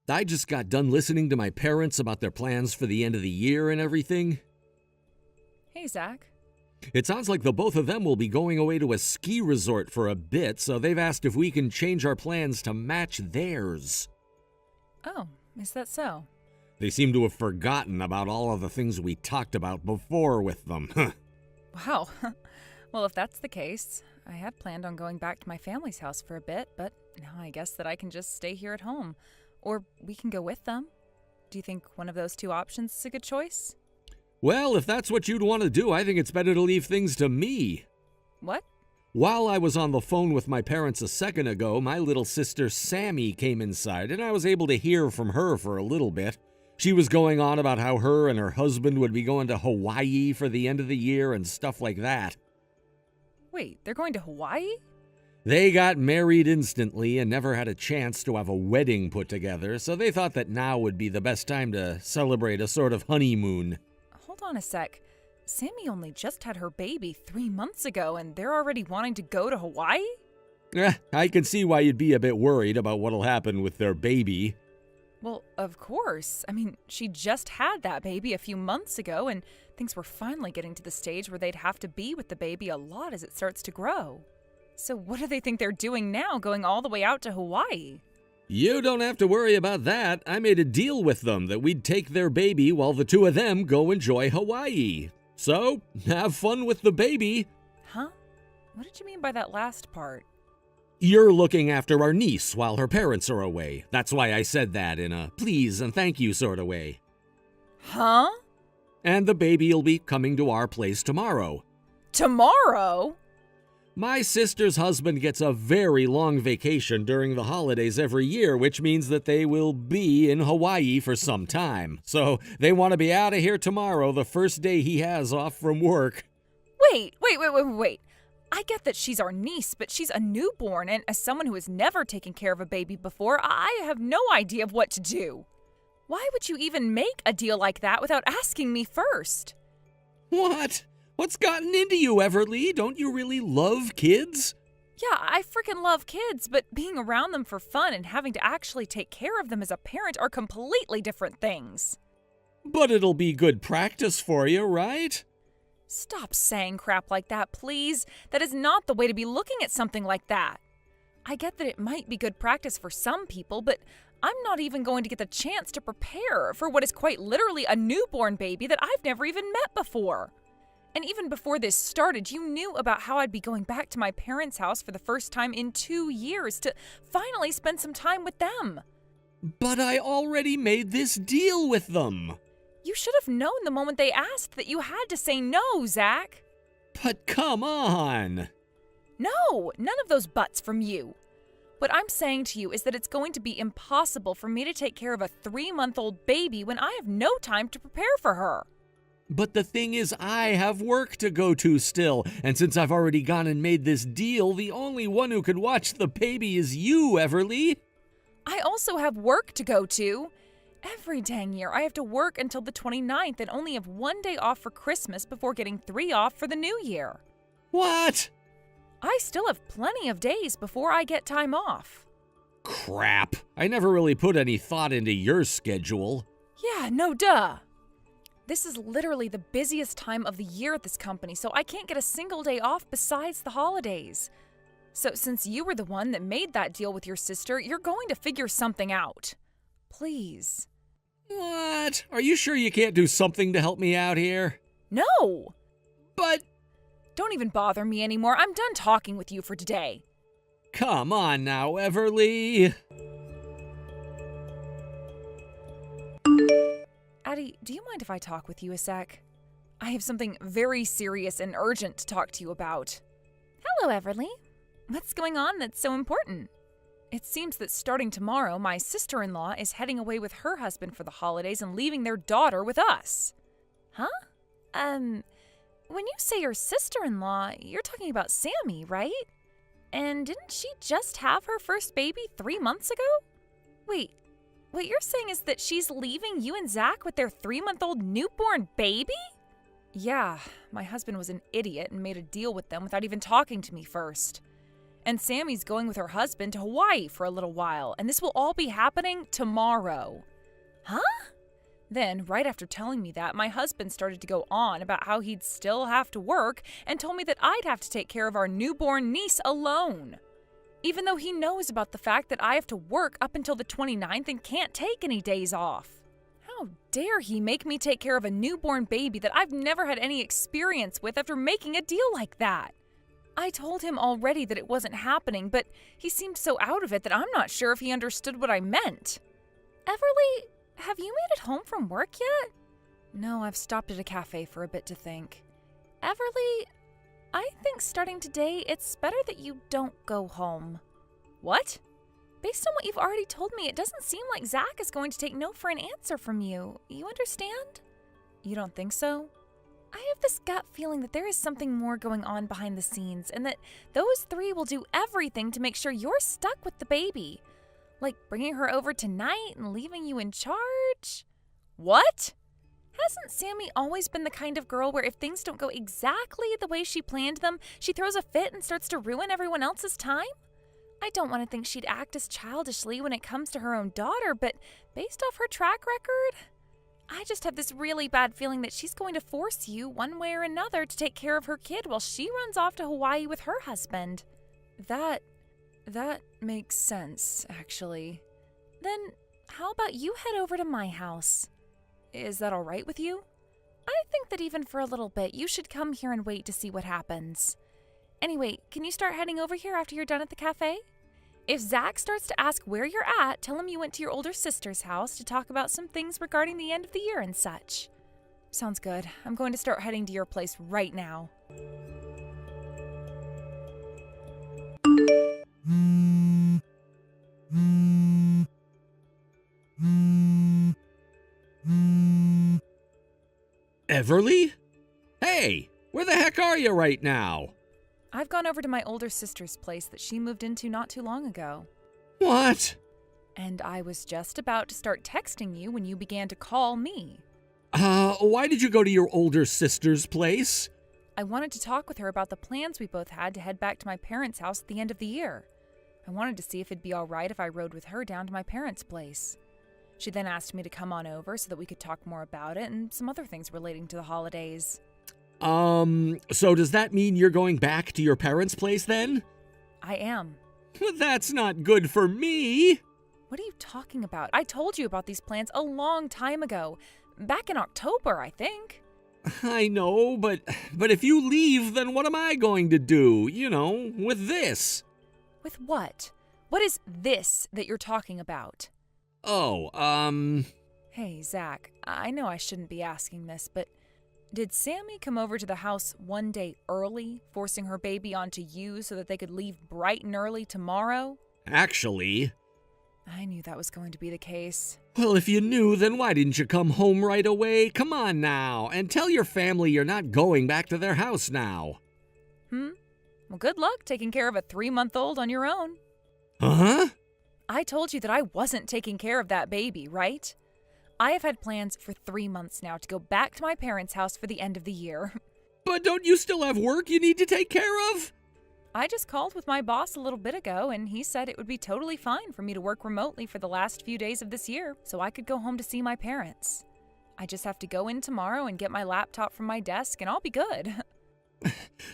I just got done listening to my parents about their plans for the end of the year and everything. Hey, Zach. It sounds like the both of them will be going away to a ski resort for a bit, so they've asked if we can change our plans to match theirs. Oh, is that so? They seem to have forgotten about all of the things we talked about before with them. Wow. Well, if that's the case, I had planned on going back to my family's house for a bit, but now I guess that I can just stay here at home. Or we can go with them. Do you think one of those two options is a good choice? Well, if that's what you'd want to do, I think it's better to leave things to me. What? While I was on the phone with my parents a second ago, my little sister Sammy came inside, and I was able to hear from her for a little bit. She was going on about how her and her husband would be going to Hawaii for the end of the year and stuff like that. Wait, they're going to Hawaii? They got married instantly and never had a chance to have a wedding put together, so they thought that now would be the best time to celebrate a sort of honeymoon. Hold on a sec. Sammy only just had her baby 3 months ago, and they're already wanting to go to Hawaii? I can see why you'd be a bit worried about what'll happen with their baby. Well, of course. I mean, she just had that baby a few months ago, and things were finally getting to the stage where they'd have to be with the baby a lot as it starts to grow. So what do they think they're doing now, going all the way out to Hawaii? You don't have to worry about that. I made a deal with them that we'd take their baby while the two of them go enjoy Hawaii. So, have fun with the baby. Huh? What did you mean by that last part? You're looking after our niece while her parents are away. That's why I said that in a please and thank you sort of way. Huh? And the baby'll be coming to our place tomorrow. Tomorrow? My sister's husband gets a very long vacation during the holidays every year, which means that they will be in Hawaii for some time. So they want to be out of here tomorrow, the first day he has off from work. Wait. I get that she's our niece, but she's a newborn, and as someone who has never taken care of a baby before, I have no idea of what to do. Why would you even make a deal like that without asking me first? What? What's gotten into you, Everly? Don't you really love kids? Yeah, I freaking love kids, but being around them for fun and having to actually take care of them as a parent are completely different things. But it'll be good practice for you, right? Stop saying crap like that, please. That is not the way to be looking at something like that. I get that it might be good practice for some people, but I'm not even going to get the chance to prepare for what is quite literally a newborn baby that I've never even met before. And even before this started, you knew about how I'd be going back to my parents' house for the first time in 2 years to finally spend some time with them. But I already made this deal with them. You should have known the moment they asked that you had to say no, Zach. But come on. No, none of those buts from you. What I'm saying to you is that it's going to be impossible for me to take care of a 3-month-old baby when I have no time to prepare for her. But the thing is, I have work to go to still, and since I've already gone and made this deal, the only one who can watch the baby is you, Everly. I also have work to go to. Every dang year, I have to work until the 29th and only have 1 day off for Christmas before getting 3 off for the new year. What? I still have plenty of days before I get time off. Crap. I never really put any thought into your schedule. Yeah, no duh. This is literally the busiest time of the year at this company, so I can't get a single day off besides the holidays. So since you were the one that made that deal with your sister, you're going to figure something out. Please. What? Are you sure you can't do something to help me out here? No! But... Don't even bother me anymore. I'm done talking with you for today. Come on now, Everly. Addie, do you mind if I talk with you a sec? I have something very serious and urgent to talk to you about. Hello, Everly. What's going on that's so important? It seems that starting tomorrow, my sister-in-law is heading away with her husband for the holidays and leaving their daughter with us. Huh? When you say your sister-in-law, you're talking about Sammy, right? And didn't she just have her first baby 3 months ago? Wait, what you're saying is that she's leaving you and Zach with their 3-month-old newborn baby? Yeah, my husband was an idiot and made a deal with them without even talking to me first. And Sammy's going with her husband to Hawaii for a little while, and this will all be happening tomorrow. Huh? Then, right after telling me that, my husband started to go on about how he'd still have to work and told me that I'd have to take care of our newborn niece alone. Even though he knows about the fact that I have to work up until the 29th and can't take any days off. How dare he make me take care of a newborn baby that I've never had any experience with after making a deal like that? I told him already that it wasn't happening, but he seemed so out of it that I'm not sure if he understood what I meant. Everly, have you made it home from work yet? No, I've stopped at a cafe for a bit to think. Everly, I think starting today, it's better that you don't go home. What? Based on what you've already told me, it doesn't seem like Zach is going to take no for an answer from you. You understand? You don't think so? I have this gut feeling that there is something more going on behind the scenes and that those three will do everything to make sure you're stuck with the baby. Like bringing her over tonight and leaving you in charge? What? Hasn't Sammy always been the kind of girl where if things don't go exactly the way she planned them, she throws a fit and starts to ruin everyone else's time? I don't want to think she'd act as childishly when it comes to her own daughter, but based off her track record, I just have this really bad feeling that she's going to force you, one way or another, to take care of her kid while she runs off to Hawaii with her husband. That makes sense, actually. Then, how about you head over to my house? Is that all right with you? I think that even for a little bit, you should come here and wait to see what happens. Anyway, can you start heading over here after you're done at the cafe? If Zach starts to ask where you're at, tell him you went to your older sister's house to talk about some things regarding the end of the year and such. Sounds good. I'm going to start heading to your place right now. Everly? Hey, where the heck are you right now? I've gone over to my older sister's place that she moved into not too long ago. What? And I was just about to start texting you when you began to call me. Why did you go to your older sister's place? I wanted to talk with her about the plans we both had to head back to my parents' house at the end of the year. I wanted to see if it'd be all right if I rode with her down to my parents' place. She then asked me to come on over so that we could talk more about it and some other things relating to the holidays. So does that mean you're going back to your parents' place then? I am. That's not good for me. What are you talking about? I told you about these plans a long time ago. Back in October, I think. I know, but if you leave, then what am I going to do? You know, with this. With what? What is this that you're talking about? Oh, Hey, Zach, I know I shouldn't be asking this, but did Sammy come over to the house one day early, forcing her baby onto you so that they could leave bright and early tomorrow? Actually... I knew that was going to be the case. Well, if you knew, then why didn't you come home right away? Come on now, and tell your family you're not going back to their house now. Well, good luck taking care of a 3-month-old on your own. Huh? I told you that I wasn't taking care of that baby, right? I have had plans for 3 months now to go back to my parents' house for the end of the year. But don't you still have work you need to take care of? I just called with my boss a little bit ago, and he said it would be totally fine for me to work remotely for the last few days of this year, so I could go home to see my parents. I just have to go in tomorrow and get my laptop from my desk, and I'll be good.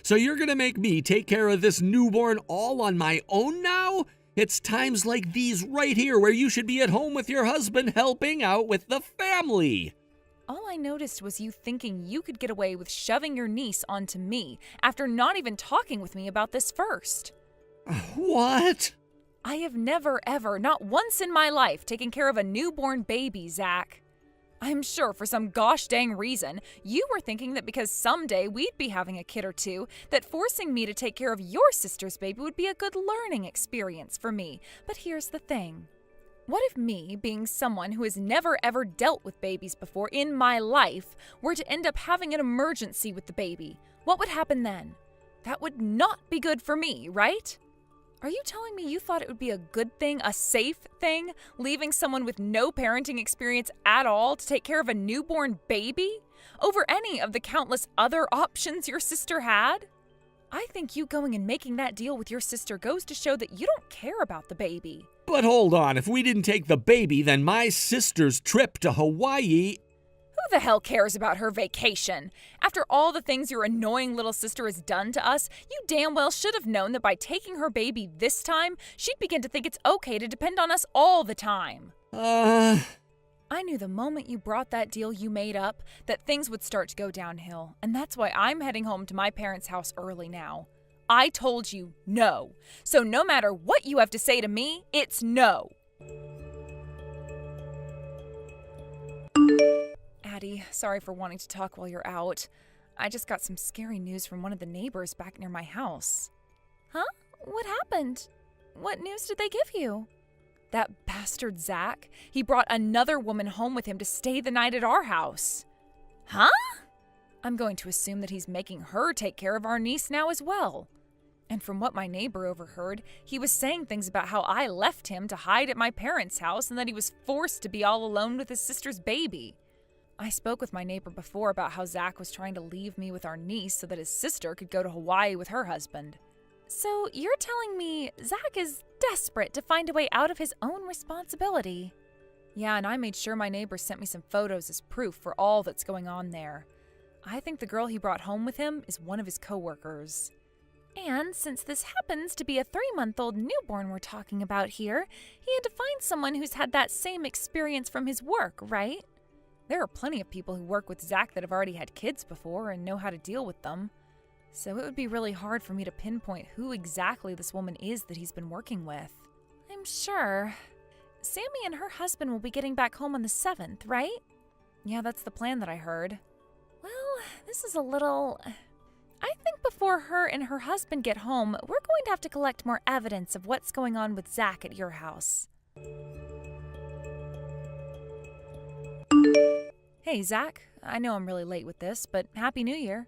So you're gonna make me take care of this newborn all on my own now? It's times like these right here where you should be at home with your husband helping out with the family. All I noticed was you thinking you could get away with shoving your niece onto me after not even talking with me about this first. What? I have never, ever, not once in my life, taken care of a newborn baby, Zach. I'm sure for some gosh dang reason, you were thinking that because someday we'd be having a kid or two, that forcing me to take care of your sister's baby would be a good learning experience for me. But here's the thing. What if me, being someone who has never ever dealt with babies before in my life, were to end up having an emergency with the baby? What would happen then? That would not be good for me, right? Are you telling me you thought it would be a good thing, a safe thing, leaving someone with no parenting experience at all to take care of a newborn baby over any of the countless other options your sister had? I think you going and making that deal with your sister goes to show that you don't care about the baby. But hold on, if we didn't take the baby, then my sister's trip to Hawaii... Who the hell cares about her vacation? After all the things your annoying little sister has done to us, you damn well should have known that by taking her baby this time, she'd begin to think it's okay to depend on us all the time. I knew the moment you brought that deal you made up that things would start to go downhill, and that's why I'm heading home to my parents' house early now. I told you no. So no matter what you have to say to me, it's no. Addie, sorry for wanting to talk while you're out. I just got some scary news from one of the neighbors back near my house. Huh? What happened? What news did they give you? That bastard Zach, he brought another woman home with him to stay the night at our house. Huh? I'm going to assume that he's making her take care of our niece now as well. And from what my neighbor overheard, he was saying things about how I left him to hide at my parents' house and that he was forced to be all alone with his sister's baby. I spoke with my neighbor before about how Zach was trying to leave me with our niece so that his sister could go to Hawaii with her husband. So you're telling me Zach is desperate to find a way out of his own responsibility? Yeah, and I made sure my neighbor sent me some photos as proof for all that's going on there. I think the girl he brought home with him is one of his coworkers. And since this happens to be a 3-month-old newborn we're talking about here, he had to find someone who's had that same experience from his work, right? There are plenty of people who work with Zach that have already had kids before and know how to deal with them. So it would be really hard for me to pinpoint who exactly this woman is that he's been working with. I'm sure. Sammy and her husband will be getting back home on the 7th, right? Yeah, that's the plan that I heard. Well, this is a little... I think before her and her husband get home, we're going to have to collect more evidence of what's going on with Zach at your house. Hey, Zach. I know I'm really late with this, but Happy New Year.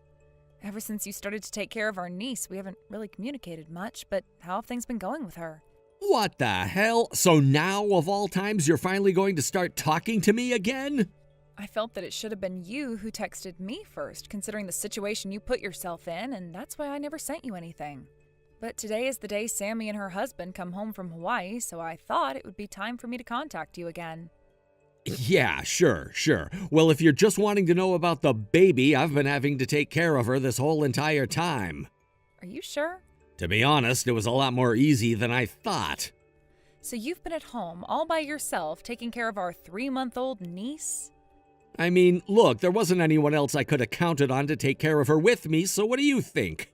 Ever since you started to take care of our niece, we haven't really communicated much, but how have things been going with her? What the hell? So now, of all times, you're finally going to start talking to me again? I felt that it should have been you who texted me first, considering the situation you put yourself in, and that's why I never sent you anything. But today is the day Sammy and her husband come home from Hawaii, so I thought it would be time for me to contact you again. Yeah, sure. Well, if you're just wanting to know about the baby, I've been having to take care of her this whole entire time. Are you sure? To be honest, it was a lot more easy than I thought. So you've been at home all by yourself taking care of our 3-month-old niece? I mean, look, there wasn't anyone else I could have counted on to take care of her with me, so what do you think?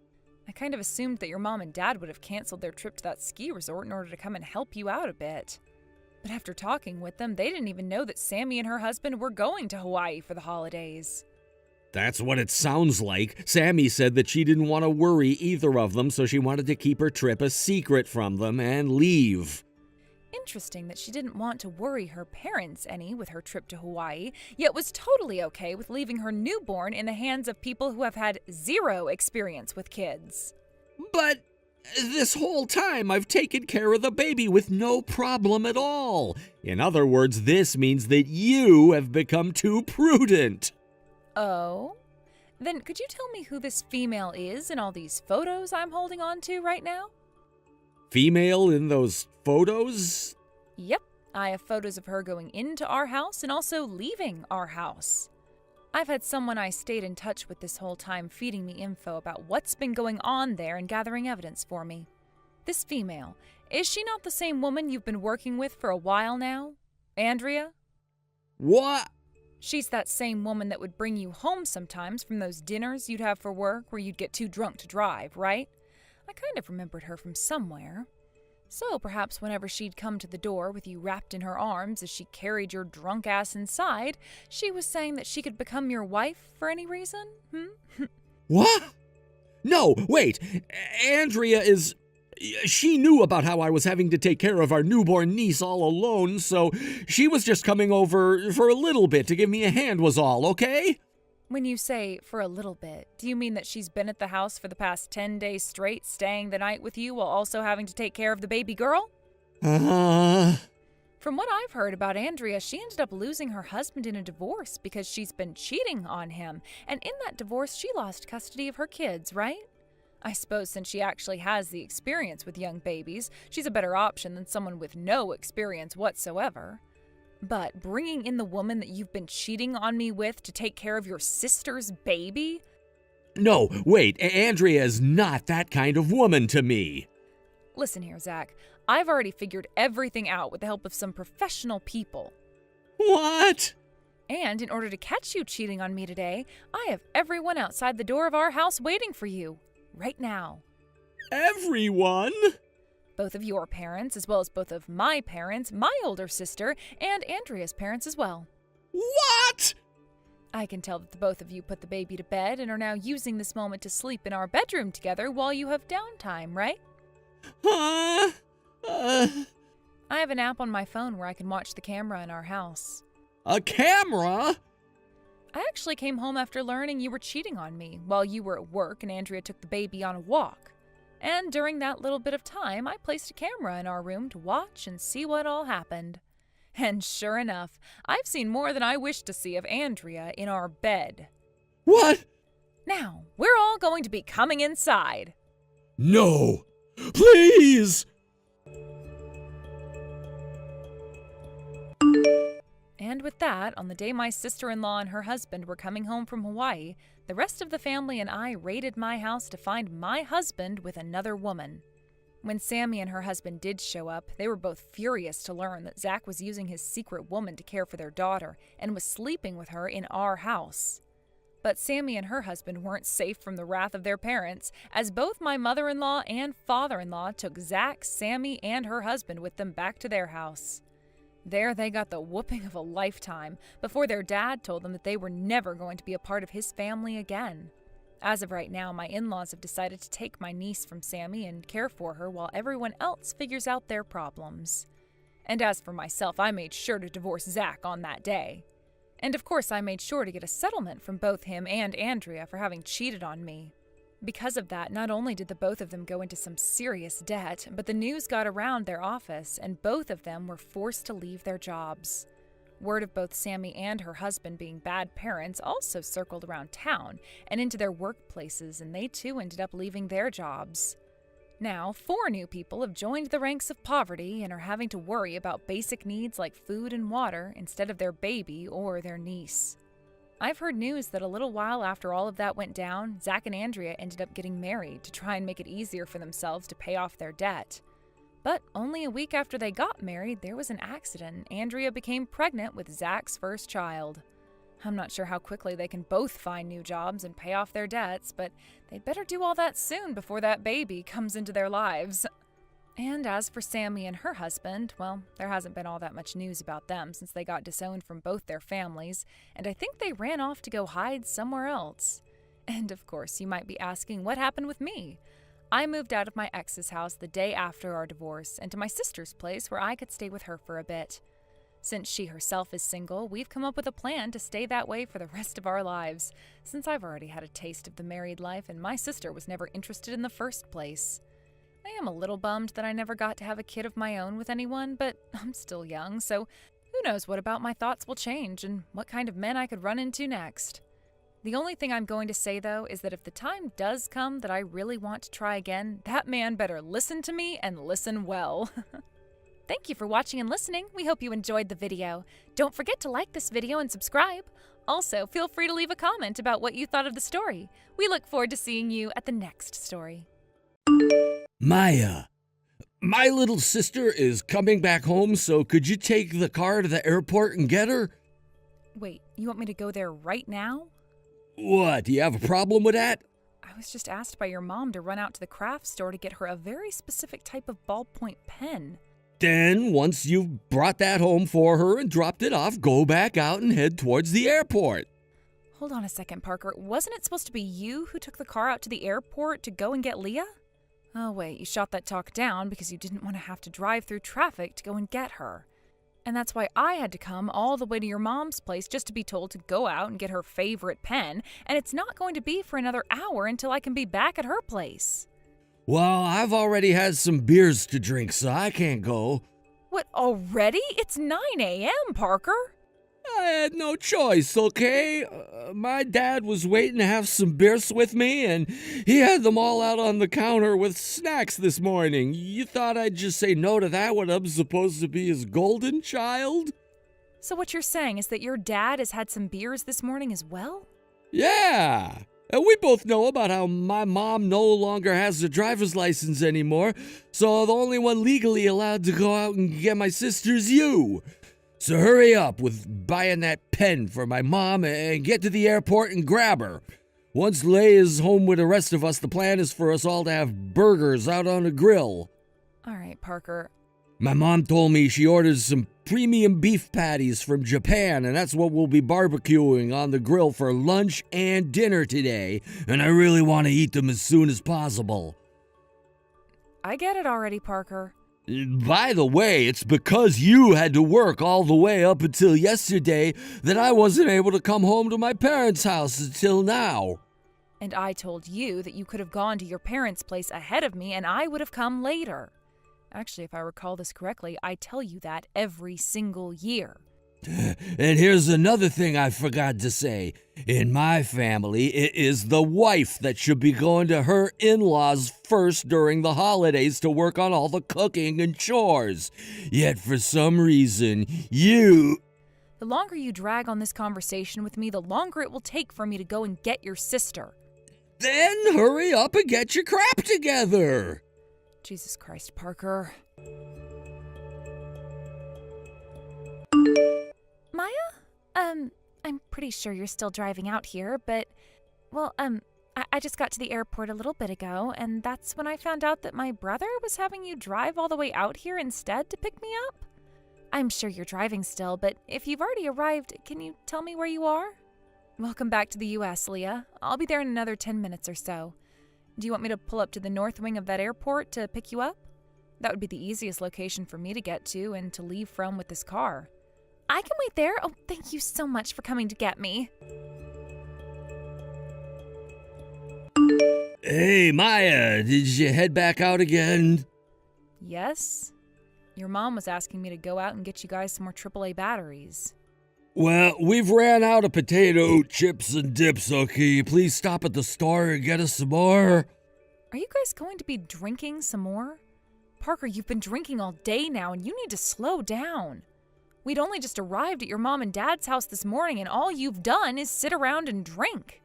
I kind of assumed that your mom and dad would have canceled their trip to that ski resort in order to come and help you out a bit. But after talking with them, they didn't even know that Sammy and her husband were going to Hawaii for the holidays. That's what it sounds like. Sammy said that she didn't want to worry either of them, so she wanted to keep her trip a secret from them and leave. Interesting that she didn't want to worry her parents any with her trip to Hawaii, yet was totally okay with leaving her newborn in the hands of people who have had zero experience with kids. But this whole time I've taken care of the baby with no problem at all. In other words, this means that you have become too prudent. Oh? Then could you tell me who this female is in all these photos I'm holding on to right now? Female in those photos? Yep, I have photos of her going into our house and also leaving our house. I've had someone I stayed in touch with this whole time feeding me info about what's been going on there and gathering evidence for me. This female, is she not the same woman you've been working with for a while now? Andrea? What? She's that same woman that would bring you home sometimes from those dinners you'd have for work where you'd get too drunk to drive, right? I kind of remembered her from somewhere. So perhaps whenever she'd come to the door with you wrapped in her arms as she carried your drunk ass inside, she was saying that she could become your wife for any reason? What? No, wait. Andrea is... She knew about how I was having to take care of our newborn niece all alone, so she was just coming over for a little bit to give me a hand was all, okay? When you say for a little bit, do you mean that she's been at the house for the past 10 days straight, staying the night with you while also having to take care of the baby girl? From what I've heard about Andrea, she ended up losing her husband in a divorce because she's been cheating on him, and in that divorce she lost custody of her kids, right? I suppose since she actually has the experience with young babies, she's a better option than someone with no experience whatsoever. But bringing in the woman that you've been cheating on me with to take care of your sister's baby? No, wait, Andrea is not that kind of woman to me. Listen here, Zach. I've already figured everything out with the help of some professional people. What? And in order to catch you cheating on me today, I have everyone outside the door of our house waiting for you. Right now. Everyone? Both of your parents, as well as both of my parents, my older sister, and Andrea's parents as well. What? I can tell that the both of you put the baby to bed and are now using this moment to sleep in our bedroom together while you have downtime, right? Huh? I have an app on my phone where I can watch the camera in our house. A camera? I actually came home after learning you were cheating on me while you were at work and Andrea took the baby on a walk. And during that little bit of time, I placed a camera in our room to watch and see what all happened. And sure enough, I've seen more than I wished to see of Andrea in our bed. What? Now, we're all going to be coming inside. No! Please! And with that, on the day my sister-in-law and her husband were coming home from Hawaii, the rest of the family and I raided my house to find my husband with another woman. When Sammy and her husband did show up, they were both furious to learn that Zach was using his secret woman to care for their daughter and was sleeping with her in our house. But Sammy and her husband weren't safe from the wrath of their parents, as both my mother-in-law and father-in-law took Zach, Sammy, and her husband with them back to their house. There they got the whooping of a lifetime before their dad told them that they were never going to be a part of his family again. As of right now, my in-laws have decided to take my niece from Sammy and care for her while everyone else figures out their problems. And as for myself, I made sure to divorce Zach on that day. And of course, I made sure to get a settlement from both him and Andrea for having cheated on me. Because of that, not only did the both of them go into some serious debt, but the news got around their office and both of them were forced to leave their jobs. Word of both Sammy and her husband being bad parents also circled around town and into their workplaces, and they too ended up leaving their jobs. Now, 4 new people have joined the ranks of poverty and are having to worry about basic needs like food and water instead of their baby or their niece. I've heard news that a little while after all of that went down, Zach and Andrea ended up getting married to try and make it easier for themselves to pay off their debt. But only a week after they got married, there was an accident and Andrea became pregnant with Zach's first child. I'm not sure how quickly they can both find new jobs and pay off their debts, but they'd better do all that soon before that baby comes into their lives. And as for Sammy and her husband, well, there hasn't been all that much news about them since they got disowned from both their families, and I think they ran off to go hide somewhere else. And of course, you might be asking what happened with me. I moved out of my ex's house the day after our divorce and to my sister's place where I could stay with her for a bit. Since she herself is single, we've come up with a plan to stay that way for the rest of our lives, since I've already had a taste of the married life and my sister was never interested in the first place. I am a little bummed that I never got to have a kid of my own with anyone, but I'm still young, so who knows what about my thoughts will change and what kind of men I could run into next. The only thing I'm going to say, though, is that if the time does come that I really want to try again, that man better listen to me and listen well. Thank you for watching and listening. We hope you enjoyed the video. Don't forget to like this video and subscribe. Also, feel free to leave a comment about what you thought of the story. We look forward to seeing you at the next story. Maya, my little sister is coming back home, so could you take the car to the airport and get her? Wait, you want me to go there right now? What, do you have a problem with that? I was just asked by your mom to run out to the craft store to get her a very specific type of ballpoint pen. Then, once you've brought that home for her and dropped it off, go back out and head towards the airport. Hold on a second, Parker. Wasn't it supposed to be you who took the car out to the airport to go and get Leah? Oh, wait, you shot that talk down because you didn't want to have to drive through traffic to go and get her. And that's why I had to come all the way to your mom's place just to be told to go out and get her favorite pen, and it's not going to be for another hour until I can be back at her place. Well, I've already had some beers to drink, so I can't go. What, already? It's 9 a.m., Parker. I had no choice, okay? My dad was waiting to have some beers with me, and he had them all out on the counter with snacks this morning. You thought I'd just say no to that when I'm supposed to be his golden child? So what you're saying is that your dad has had some beers this morning as well? Yeah. And we both know about how my mom no longer has a driver's license anymore, so the only one legally allowed to go out and get my sister's you. So hurry up with buying that pen for my mom and get to the airport and grab her. Once Leigh is home with the rest of us, the plan is for us all to have burgers out on the grill. All right, Parker. My mom told me she orders some premium beef patties from Japan, and that's what we'll be barbecuing on the grill for lunch and dinner today, and I really want to eat them as soon as possible. I get it already, Parker. By the way, it's because you had to work all the way up until yesterday that I wasn't able to come home to my parents' house until now. And I told you that you could have gone to your parents' place ahead of me and I would have come later. Actually, if I recall this correctly, I tell you that every single year. And here's another thing I forgot to say. In my family, it is the wife that should be going to her in-laws first during the holidays to work on all the cooking and chores. Yet for some reason, you... The longer you drag on this conversation with me, the longer it will take for me to go and get your sister. Then hurry up and get your crap together. Jesus Christ, Parker. Maya? I'm pretty sure you're still driving out here, but, well, I just got to the airport a little bit ago, and that's when I found out that my brother was having you drive all the way out here instead to pick me up. I'm sure you're driving still, but if you've already arrived, can you tell me where you are? Welcome back to the U.S., Leah. I'll be there in another 10 minutes or so. Do you want me to pull up to the north wing of that airport to pick you up? That would be the easiest location for me to get to and to leave from with this car. I can wait there. Oh, thank you so much for coming to get me. Hey, Maya, did you head back out again? Yes. Your mom was asking me to go out and get you guys some more AAA batteries. Well, we've ran out of potato chips and dips, so can you please stop at the store and get us some more? Are you guys going to be drinking some more? Parker, you've been drinking all day now, and you need to slow down. We'd only just arrived at your mom and dad's house this morning, and all you've done is sit around and drink.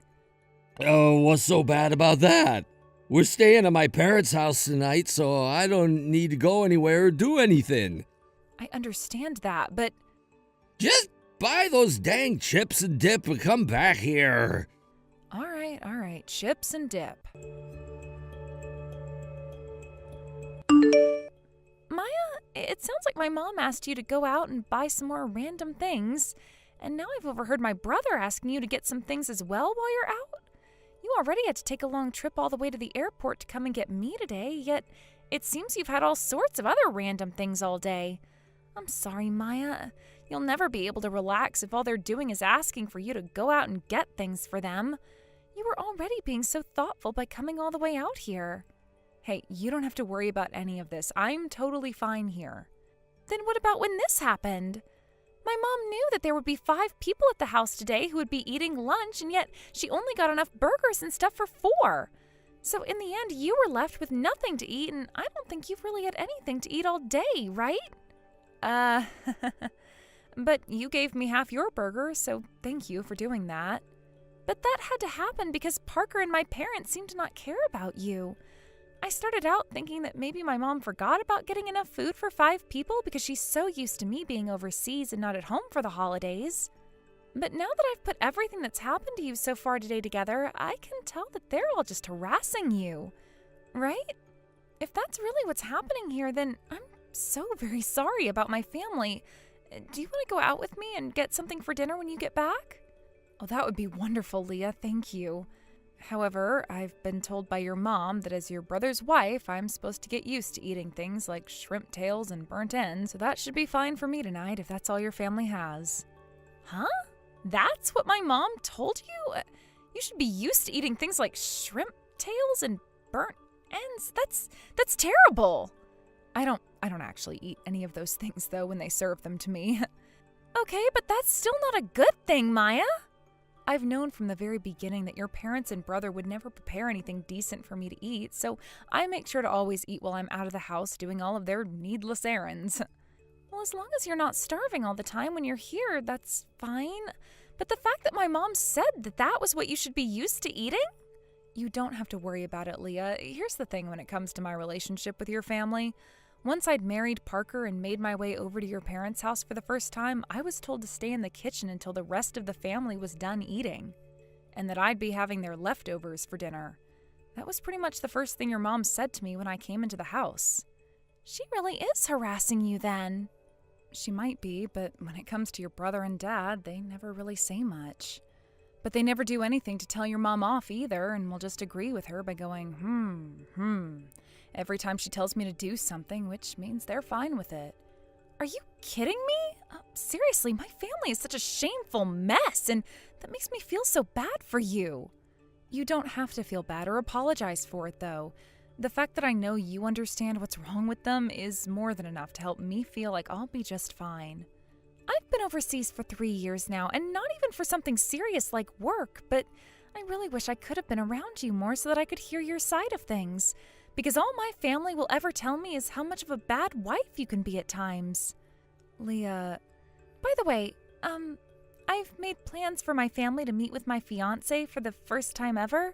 Oh, what's so bad about that? We're staying at my parents' house tonight, so I don't need to go anywhere or do anything. I understand that, but... Just buy those dang chips and dip and come back here. All right, chips and dip. Maya, it sounds like my mom asked you to go out and buy some more random things, and now I've overheard my brother asking you to get some things as well while you're out. You already had to take a long trip all the way to the airport to come and get me today, yet it seems you've had all sorts of other random things all day. I'm sorry, Maya. You'll never be able to relax if all they're doing is asking for you to go out and get things for them. You were already being so thoughtful by coming all the way out here. Hey, you don't have to worry about any of this. I'm totally fine here. Then what about when this happened? My mom knew that there would be 5 people at the house today who would be eating lunch, and yet she only got enough burgers and stuff for 4. So in the end, you were left with nothing to eat, and I don't think you've really had anything to eat all day, right? But you gave me half your burger, so thank you for doing that. But that had to happen because Parker and my parents seem to not care about you. I started out thinking that maybe my mom forgot about getting enough food for 5 people because she's so used to me being overseas and not at home for the holidays. But now that I've put everything that's happened to you so far today together, I can tell that they're all just harassing you. Right? If that's really what's happening here, then I'm so very sorry about my family. Do you want to go out with me and get something for dinner when you get back? Oh, that would be wonderful, Leah. Thank you. However, I've been told by your mom that as your brother's wife, I'm supposed to get used to eating things like shrimp tails and burnt ends, so that should be fine for me tonight if that's all your family has. Huh? That's what my mom told you? You should be used to eating things like shrimp tails and burnt ends? That's terrible! I don't actually eat any of those things, though, when they serve them to me. Okay, but that's still not a good thing, Maya. I've known from the very beginning that your parents and brother would never prepare anything decent for me to eat, so I make sure to always eat while I'm out of the house doing all of their needless errands. Well, as long as you're not starving all the time when you're here, that's fine. But the fact that my mom said that that was what you should be used to eating? You don't have to worry about it, Leah. Here's the thing when it comes to my relationship with your family. Once I'd married Parker and made my way over to your parents' house for the first time, I was told to stay in the kitchen until the rest of the family was done eating, and that I'd be having their leftovers for dinner. That was pretty much the first thing your mom said to me when I came into the house. She really is harassing you then. She might be, but when it comes to your brother and dad, they never really say much. But they never do anything to tell your mom off either, and will just agree with her by going, every time she tells me to do something, which means they're fine with it. Are you kidding me? Seriously, my family is such a shameful mess, and that makes me feel so bad for you. You don't have to feel bad or apologize for it, though. The fact that I know you understand what's wrong with them is more than enough to help me feel like I'll be just fine. I've been overseas for 3 years now, and not even for something serious like work, but I really wish I could have been around you more so that I could hear your side of things. Because all my family will ever tell me is how much of a bad wife you can be at times. Leah, by the way, I've made plans for my family to meet with my fiancé for the first time ever.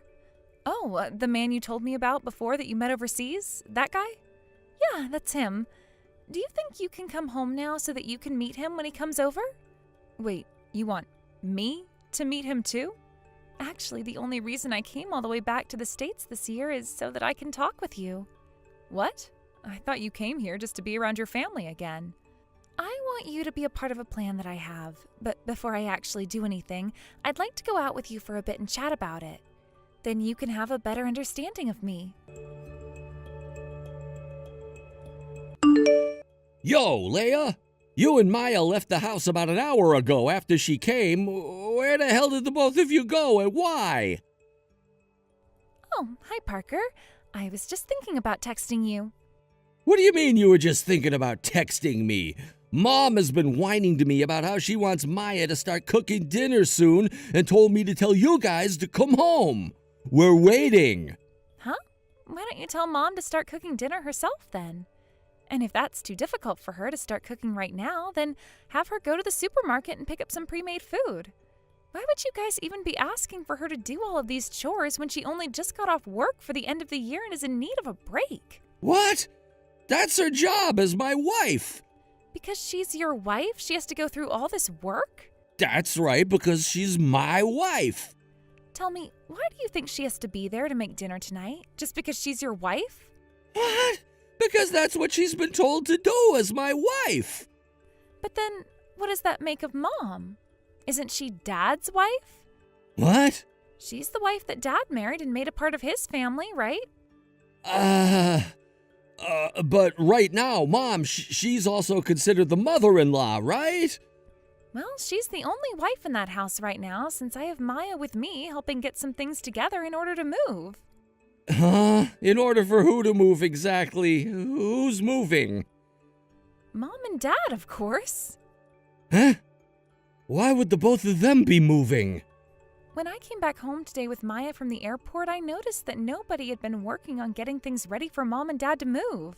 Oh, the man you told me about before that you met overseas? That guy? Yeah, that's him. Do you think you can come home now so that you can meet him when he comes over? Wait, you want me to meet him too? Actually, the only reason I came all the way back to the States this year is so that I can talk with you. What? I thought you came here just to be around your family again. I want you to be a part of a plan that I have, but before I actually do anything, I'd like to go out with you for a bit and chat about it. Then you can have a better understanding of me. Yo, Leia! You and Maya left the house about an hour ago after she came. Where the hell did the both of you go and why? Oh, hi, Parker. I was just thinking about texting you. What do you mean you were just thinking about texting me? Mom has been whining to me about how she wants Maya to start cooking dinner soon and told me to tell you guys to come home. We're waiting. Huh? Why don't you tell Mom to start cooking dinner herself then? And if that's too difficult for her to start cooking right now, then have her go to the supermarket and pick up some pre-made food. Why would you guys even be asking for her to do all of these chores when she only just got off work for the end of the year and is in need of a break? What? That's her job as my wife. Because she's your wife, she has to go through all this work? That's right, because she's my wife. Tell me, why do you think she has to be there to make dinner tonight? Just because she's your wife? What? Because that's what she's been told to do as my wife. But then, what does that make of Mom? Isn't she Dad's wife? What? She's the wife that Dad married and made a part of his family, right? But right now, Mom, she's also considered the mother-in-law, right? Well, she's the only wife in that house right now since I have Maya with me helping get some things together in order to move. Huh? In order for who to move exactly? Who's moving? Mom and Dad, of course. Huh? Why would the both of them be moving? When I came back home today with Maya from the airport, I noticed that nobody had been working on getting things ready for Mom and Dad to move.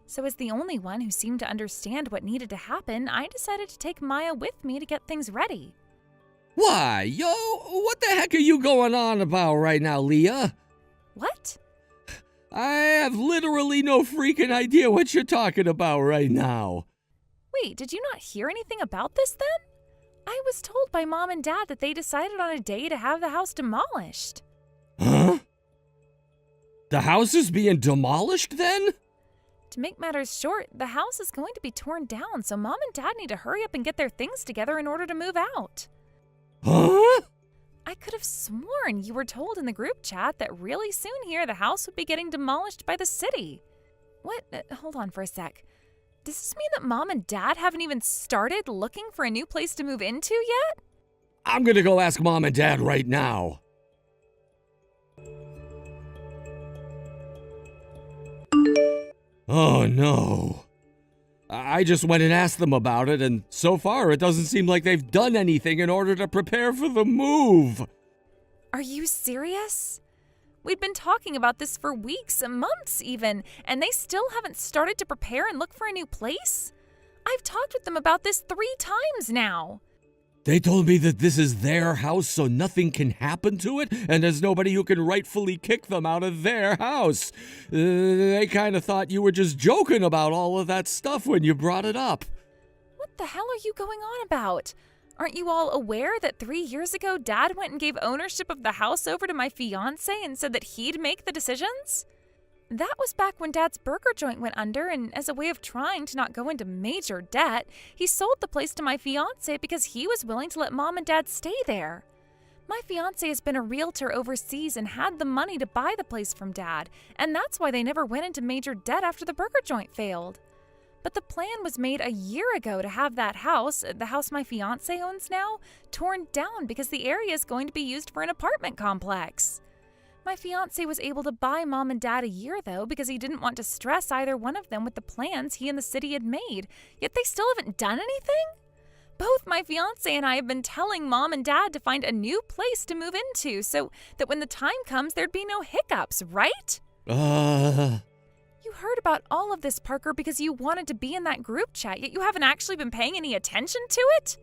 So as the only one who seemed to understand what needed to happen, I decided to take Maya with me to get things ready. Why, yo, what the heck are you going on about right now, Leah? What? I have literally no freaking idea what you're talking about right now. Wait, did you not hear anything about this then? I was told by Mom and Dad that they decided on a day to have the house demolished. Huh? The house is being demolished then? To make matters short, the house is going to be torn down, so Mom and Dad need to hurry up and get their things together in order to move out. Huh? I could have sworn you were told in the group chat that really soon here the house would be getting demolished by the city. What? Hold on for a sec. Does this mean that Mom and Dad haven't even started looking for a new place to move into yet? I'm gonna go ask Mom and Dad right now. Oh no. I just went and asked them about it, and so far it doesn't seem like they've done anything in order to prepare for the move. Are you serious? We'd been talking about this for weeks and months even, and they still haven't started to prepare and look for a new place? I've talked with them about this 3 times now. They told me that this is their house, so nothing can happen to it, and there's nobody who can rightfully kick them out of their house. They kind of thought you were just joking about all of that stuff when you brought it up. What the hell are you going on about? Aren't you all aware that 3 years ago Dad went and gave ownership of the house over to my fiancé and said that he'd make the decisions? That was back when Dad's burger joint went under, and as a way of trying to not go into major debt, he sold the place to my fiancé because he was willing to let Mom and Dad stay there. My fiancé has been a realtor overseas and had the money to buy the place from Dad, and that's why they never went into major debt after the burger joint failed. But the plan was made a year ago to have that house, the house my fiancé owns now, torn down because the area is going to be used for an apartment complex. My fiancé was able to buy Mom and Dad a year, though, because he didn't want to stress either one of them with the plans he and the city had made, yet they still haven't done anything? Both my fiancé and I have been telling Mom and Dad to find a new place to move into so that when the time comes, there'd be no hiccups, right? You heard about all of this, Parker, because you wanted to be in that group chat, yet you haven't actually been paying any attention to it?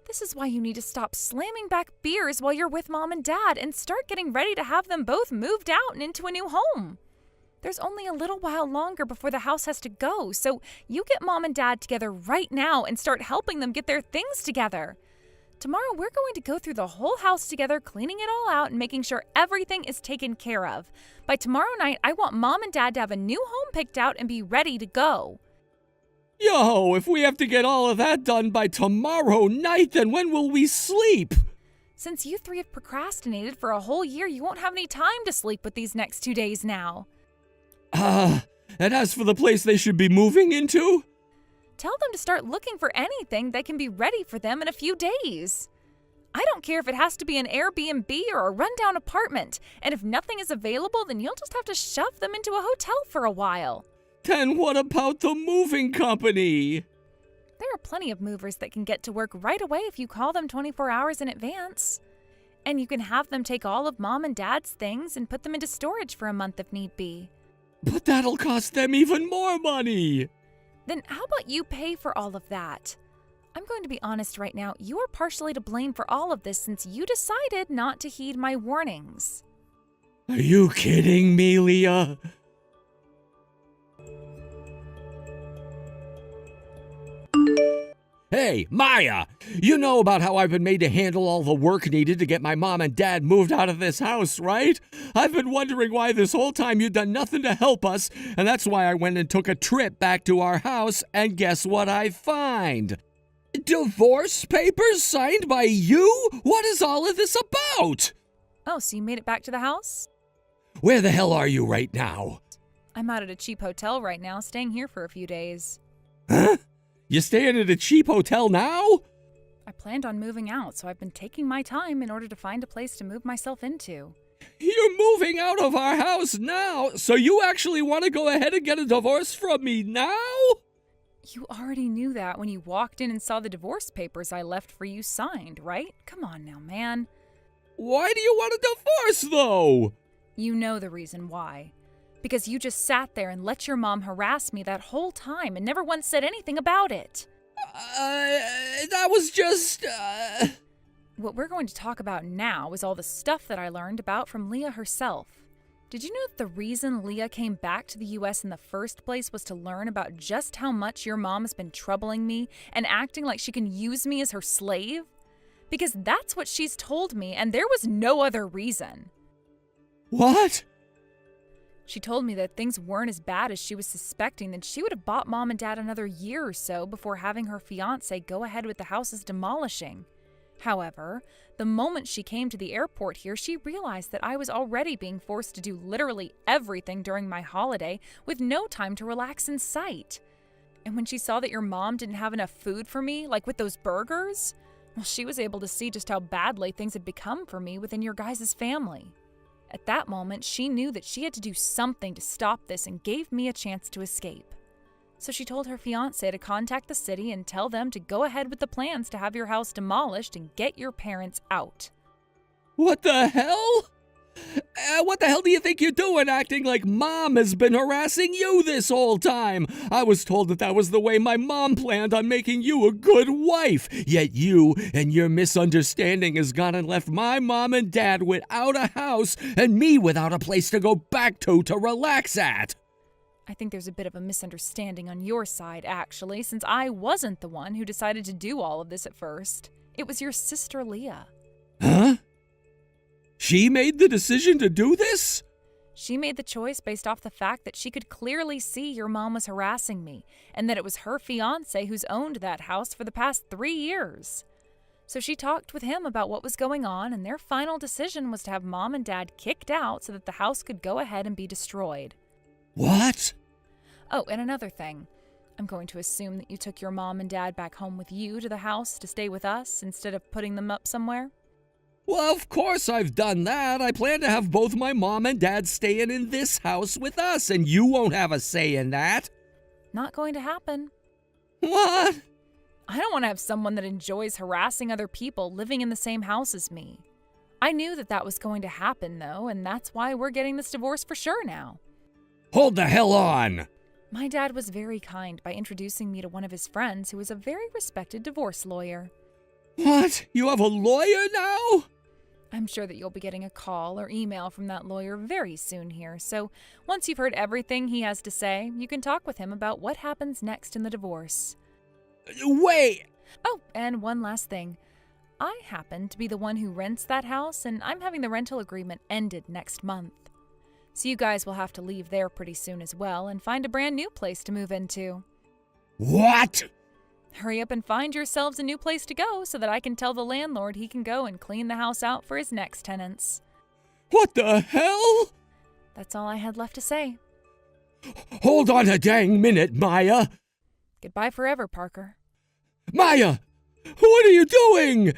This is why you need to stop slamming back beers while you're with Mom and Dad and start getting ready to have them both moved out and into a new home. There's only a little while longer before the house has to go, so you get Mom and Dad together right now and start helping them get their things together. Tomorrow we're going to go through the whole house together, cleaning it all out and making sure everything is taken care of. By tomorrow night, I want Mom and Dad to have a new home picked out and be ready to go. Yo, if we have to get all of that done by tomorrow night, then when will we sleep? Since you 3 have procrastinated for a whole year, you won't have any time to sleep with these next 2 days now. And as for the place they should be moving into? Tell them to start looking for anything that can be ready for them in a few days. I don't care if it has to be an Airbnb or a rundown apartment, and if nothing is available, then you'll just have to shove them into a hotel for a while. Then what about the moving company? There are plenty of movers that can get to work right away if you call them 24 hours in advance. And you can have them take all of Mom and Dad's things and put them into storage for a month if need be. But that'll cost them even more money. Then how about you pay for all of that? I'm going to be honest right now, you are partially to blame for all of this since you decided not to heed my warnings. Are you kidding me, Leah? Hey, Maya, you know about how I've been made to handle all the work needed to get my mom and dad moved out of this house, right? I've been wondering why this whole time you've done nothing to help us, and that's why I went and took a trip back to our house, and guess what I find? Divorce papers signed by you? What is all of this about? Oh, so you made it back to the house? Where the hell are you right now? I'm out at a cheap hotel right now, staying here for a few days. Huh? You staying at a cheap hotel now? I planned on moving out, so I've been taking my time in order to find a place to move myself into. You're moving out of our house now, so you actually want to go ahead and get a divorce from me now? You already knew that when you walked in and saw the divorce papers I left for you signed, right? Come on now, man. Why do you want a divorce, though? You know the reason why. Because you just sat there and let your mom harass me that whole time and never once said anything about it. That was just, What we're going to talk about now is all the stuff that I learned about from Leah herself. Did you know that the reason Leah came back to the U.S. in the first place was to learn about just how much your mom has been troubling me and acting like she can use me as her slave? Because that's what she's told me, and there was no other reason. What? She told me that things weren't as bad as she was suspecting, that she would have bought Mom and Dad another year or so before having her fiancé go ahead with the house's demolishing. However, the moment she came to the airport here, she realized that I was already being forced to do literally everything during my holiday with no time to relax in sight. And when she saw that your mom didn't have enough food for me, like with those burgers, well, she was able to see just how badly things had become for me within your guys' family. At that moment, she knew that she had to do something to stop this and gave me a chance to escape. So she told her fiancé to contact the city and tell them to go ahead with the plans to have your house demolished and get your parents out. What the hell? What the hell do you think you're doing, acting like Mom has been harassing you this whole time? I was told that was the way my mom planned on making you a good wife. Yet you and your misunderstanding has gone and left my mom and dad without a house and me without a place to go back to relax at. I think there's a bit of a misunderstanding on your side, actually, since I wasn't the one who decided to do all of this at first. It was your sister Leah. Huh? She made the decision to do this? She made the choice based off the fact that she could clearly see your mom was harassing me, and that it was her fiancé who's owned that house for the past 3 years. So she talked with him about what was going on, and their final decision was to have Mom and Dad kicked out so that the house could go ahead and be destroyed. What? Oh, and another thing. I'm going to assume that you took your mom and dad back home with you to the house to stay with us instead of putting them up somewhere? Well, of course I've done that. I plan to have both my mom and dad staying in this house with us, and you won't have a say in that. Not going to happen. What? I don't want to have someone that enjoys harassing other people living in the same house as me. I knew that was going to happen, though, and that's why we're getting this divorce for sure now. Hold the hell on! My dad was very kind by introducing me to one of his friends who is a very respected divorce lawyer. What? You have a lawyer now? I'm sure that you'll be getting a call or email from that lawyer very soon here, so once you've heard everything he has to say, you can talk with him about what happens next in the divorce. Wait! Oh, and one last thing. I happen to be the one who rents that house, and I'm having the rental agreement ended next month. So you guys will have to leave there pretty soon as well and find a brand new place to move into. What? Hurry up and find yourselves a new place to go so that I can tell the landlord he can go and clean the house out for his next tenants. What the hell? That's all I had left to say. Hold on a dang minute, Maya. Goodbye forever, Parker. Maya! What are you doing?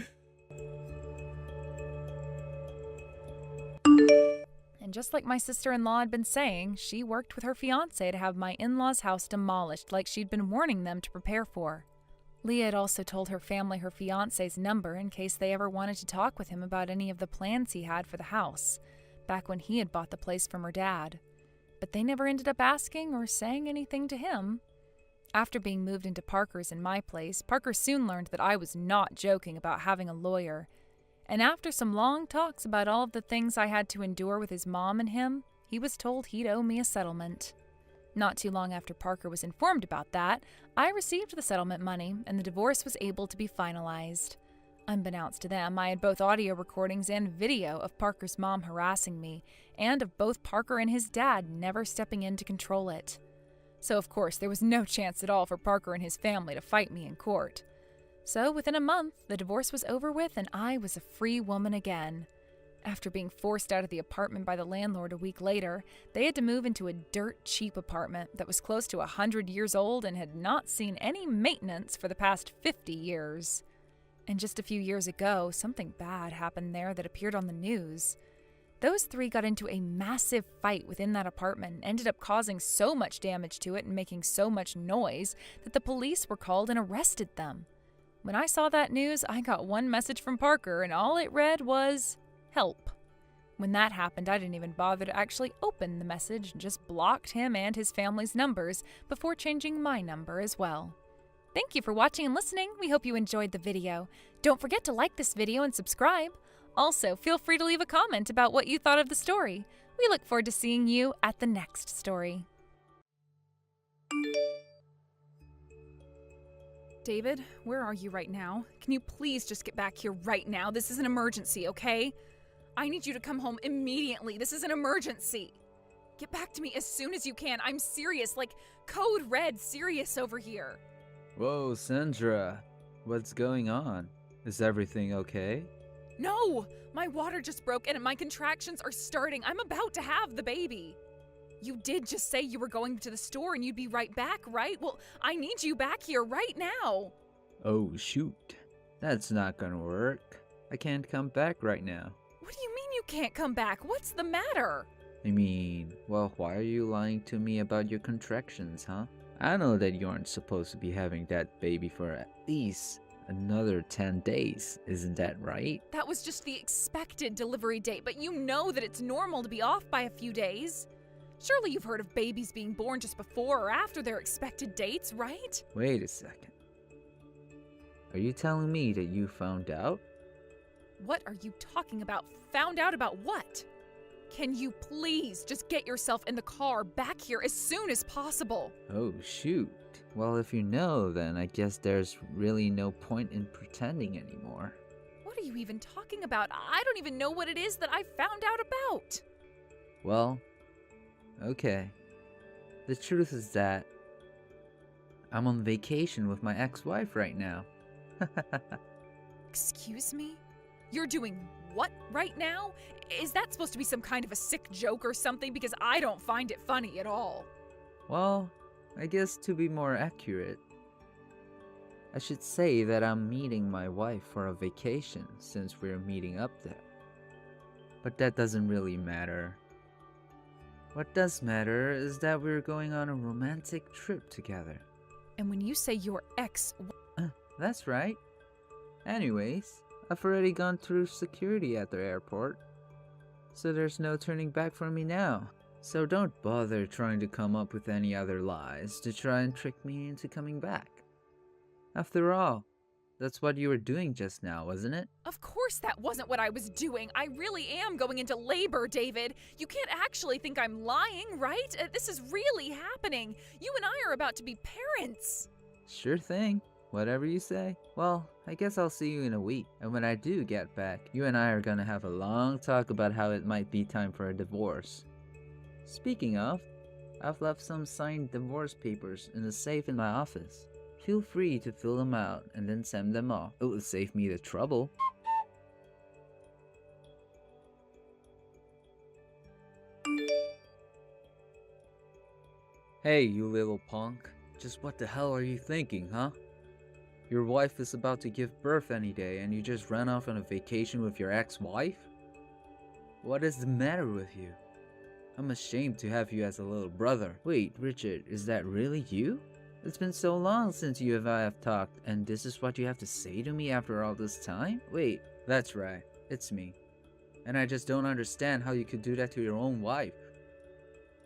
And just like my sister-in-law had been saying, she worked with her fiancé to have my in-laws' house demolished like she'd been warning them to prepare for. Leah had also told her family her fiancé's number in case they ever wanted to talk with him about any of the plans he had for the house, back when he had bought the place from her dad. But they never ended up asking or saying anything to him. After being moved into Parker's and my place, Parker soon learned that I was not joking about having a lawyer. And after some long talks about all of the things I had to endure with his mom and him, he was told he'd owe me a settlement. Not too long after Parker was informed about that, I received the settlement money, and the divorce was able to be finalized. Unbeknownst to them, I had both audio recordings and video of Parker's mom harassing me, and of both Parker and his dad never stepping in to control it. So of course, there was no chance at all for Parker and his family to fight me in court. So within a month, the divorce was over with and I was a free woman again. After being forced out of the apartment by the landlord a week later, they had to move into a dirt-cheap apartment that was close to 100 years old and had not seen any maintenance for the past 50 years. And just a few years ago, something bad happened there that appeared on the news. Those three got into a massive fight within that apartment and ended up causing so much damage to it and making so much noise that the police were called and arrested them. When I saw that news, I got one message from Parker, and all it read was, "Help." When that happened, I didn't even bother to actually open the message and just blocked him and his family's numbers before changing my number as well. Thank you for watching and listening. We hope you enjoyed the video. Don't forget to like this video and subscribe. Also, feel free to leave a comment about what you thought of the story. We look forward to seeing you at the next story. David, where are you right now? Can you please just get back here right now? This is an emergency, okay? I need you to come home immediately. This is an emergency. Get back to me as soon as you can. I'm serious, like code red serious over here. Whoa, Sandra. What's going on? Is everything okay? No! My water just broke and my contractions are starting. I'm about to have the baby. You did just say you were going to the store and you'd be right back, right? Well, I need you back here right now. Oh, shoot. That's not gonna work. I can't come back right now. What do you mean you can't come back. What's the matter? I mean, well, why are you lying to me about your contractions, huh? I know that you aren't supposed to be having that baby for at least another 10 days, isn't that right? That was just the expected delivery date, but you know that it's normal to be off by a few days. Surely you've heard of babies being born just before or after their expected dates, right? Wait a second. Are you telling me that you found out? What are you talking about? Found out about what? Can you please just get yourself in the car back here as soon as possible? Oh, shoot. Well, if you know, then I guess there's really no point in pretending anymore. What are you even talking about? I don't even know what it is that I found out about. Well, okay. The truth is that I'm on vacation with my ex-wife right now. Excuse me? You're doing what right now? Is that supposed to be some kind of a sick joke or something? Because I don't find it funny at all. Well, I guess to be more accurate, I should say that I'm meeting my wife for a vacation since we're meeting up there. But that doesn't really matter. What does matter is that we're going on a romantic trip together. And when you say your ex, That's right. Anyways, I've already gone through security at the airport, so there's no turning back for me now. So don't bother trying to come up with any other lies to try and trick me into coming back. After all, that's what you were doing just now, wasn't it? of course that wasn't what I was doing. I really am going into labor, David. You can't actually think I'm lying, right? This is really happening. You and I are about to be parents. Sure thing. Whatever you say. Well, I guess I'll see you in a week. And when I do get back, you and I are gonna have a long talk about how it might be time for a divorce. Speaking of, I've left some signed divorce papers in the safe in my office. Feel free to fill them out and then send them off. It will save me the trouble. Hey, you little punk. Just what the hell are you thinking, huh? Your wife is about to give birth any day and you just ran off on a vacation with your ex-wife? What is the matter with you? I'm ashamed to have you as a little brother. Wait, Richard, is that really you? It's been so long since you and I have talked, and this is what you have to say to me after all this time? Wait, that's right, it's me. And I just don't understand how you could do that to your own wife.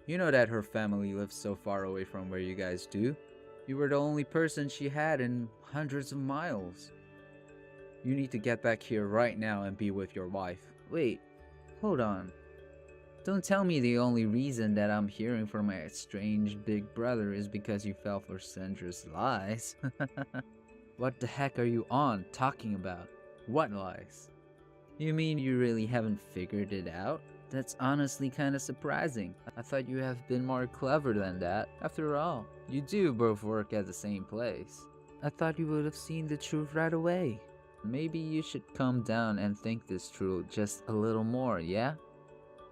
You know that her family lives so far away from where you guys do. You were the only person she had in hundreds of miles. You need to get back here right now and be with your wife. Wait, hold on. Don't tell me the only reason that I'm hearing from my estranged big brother is because you fell for Sandra's lies. What the heck are you talking about? What lies? You mean you really haven't figured it out? That's honestly kind of surprising. I thought you have been more clever than that. After all, you do both work at the same place. I thought you would have seen the truth right away. Maybe you should calm down and think this through just a little more, yeah?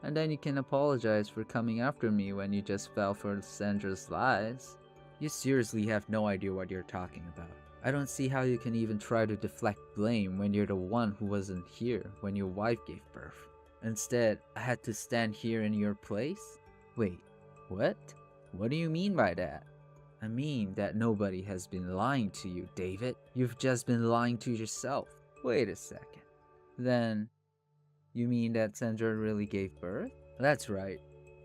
And then you can apologize for coming after me when you just fell for Sandra's lies. You seriously have no idea what you're talking about. I don't see how you can even try to deflect blame when you're the one who wasn't here when your wife gave birth. Instead, I had to stand here in your place? Wait, what? What do you mean by that? I mean that nobody has been lying to you, David. You've just been lying to yourself. Wait a second. Then, you mean that Sandra really gave birth? That's right.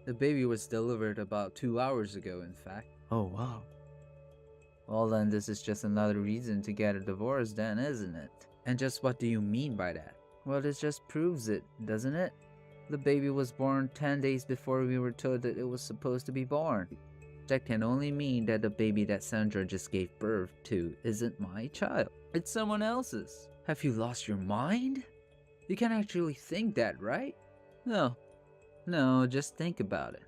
The baby was delivered about 2 hours ago, in fact. Oh, wow. Well then, this is just another reason to get a divorce then, isn't it? And just what do you mean by that? Well, this just proves it, doesn't it? The baby was born 10 days before we were told that it was supposed to be born. That can only mean that the baby that Sandra just gave birth to isn't my child. It's someone else's. Have you lost your mind? You can actually think that, right? No, just think about it.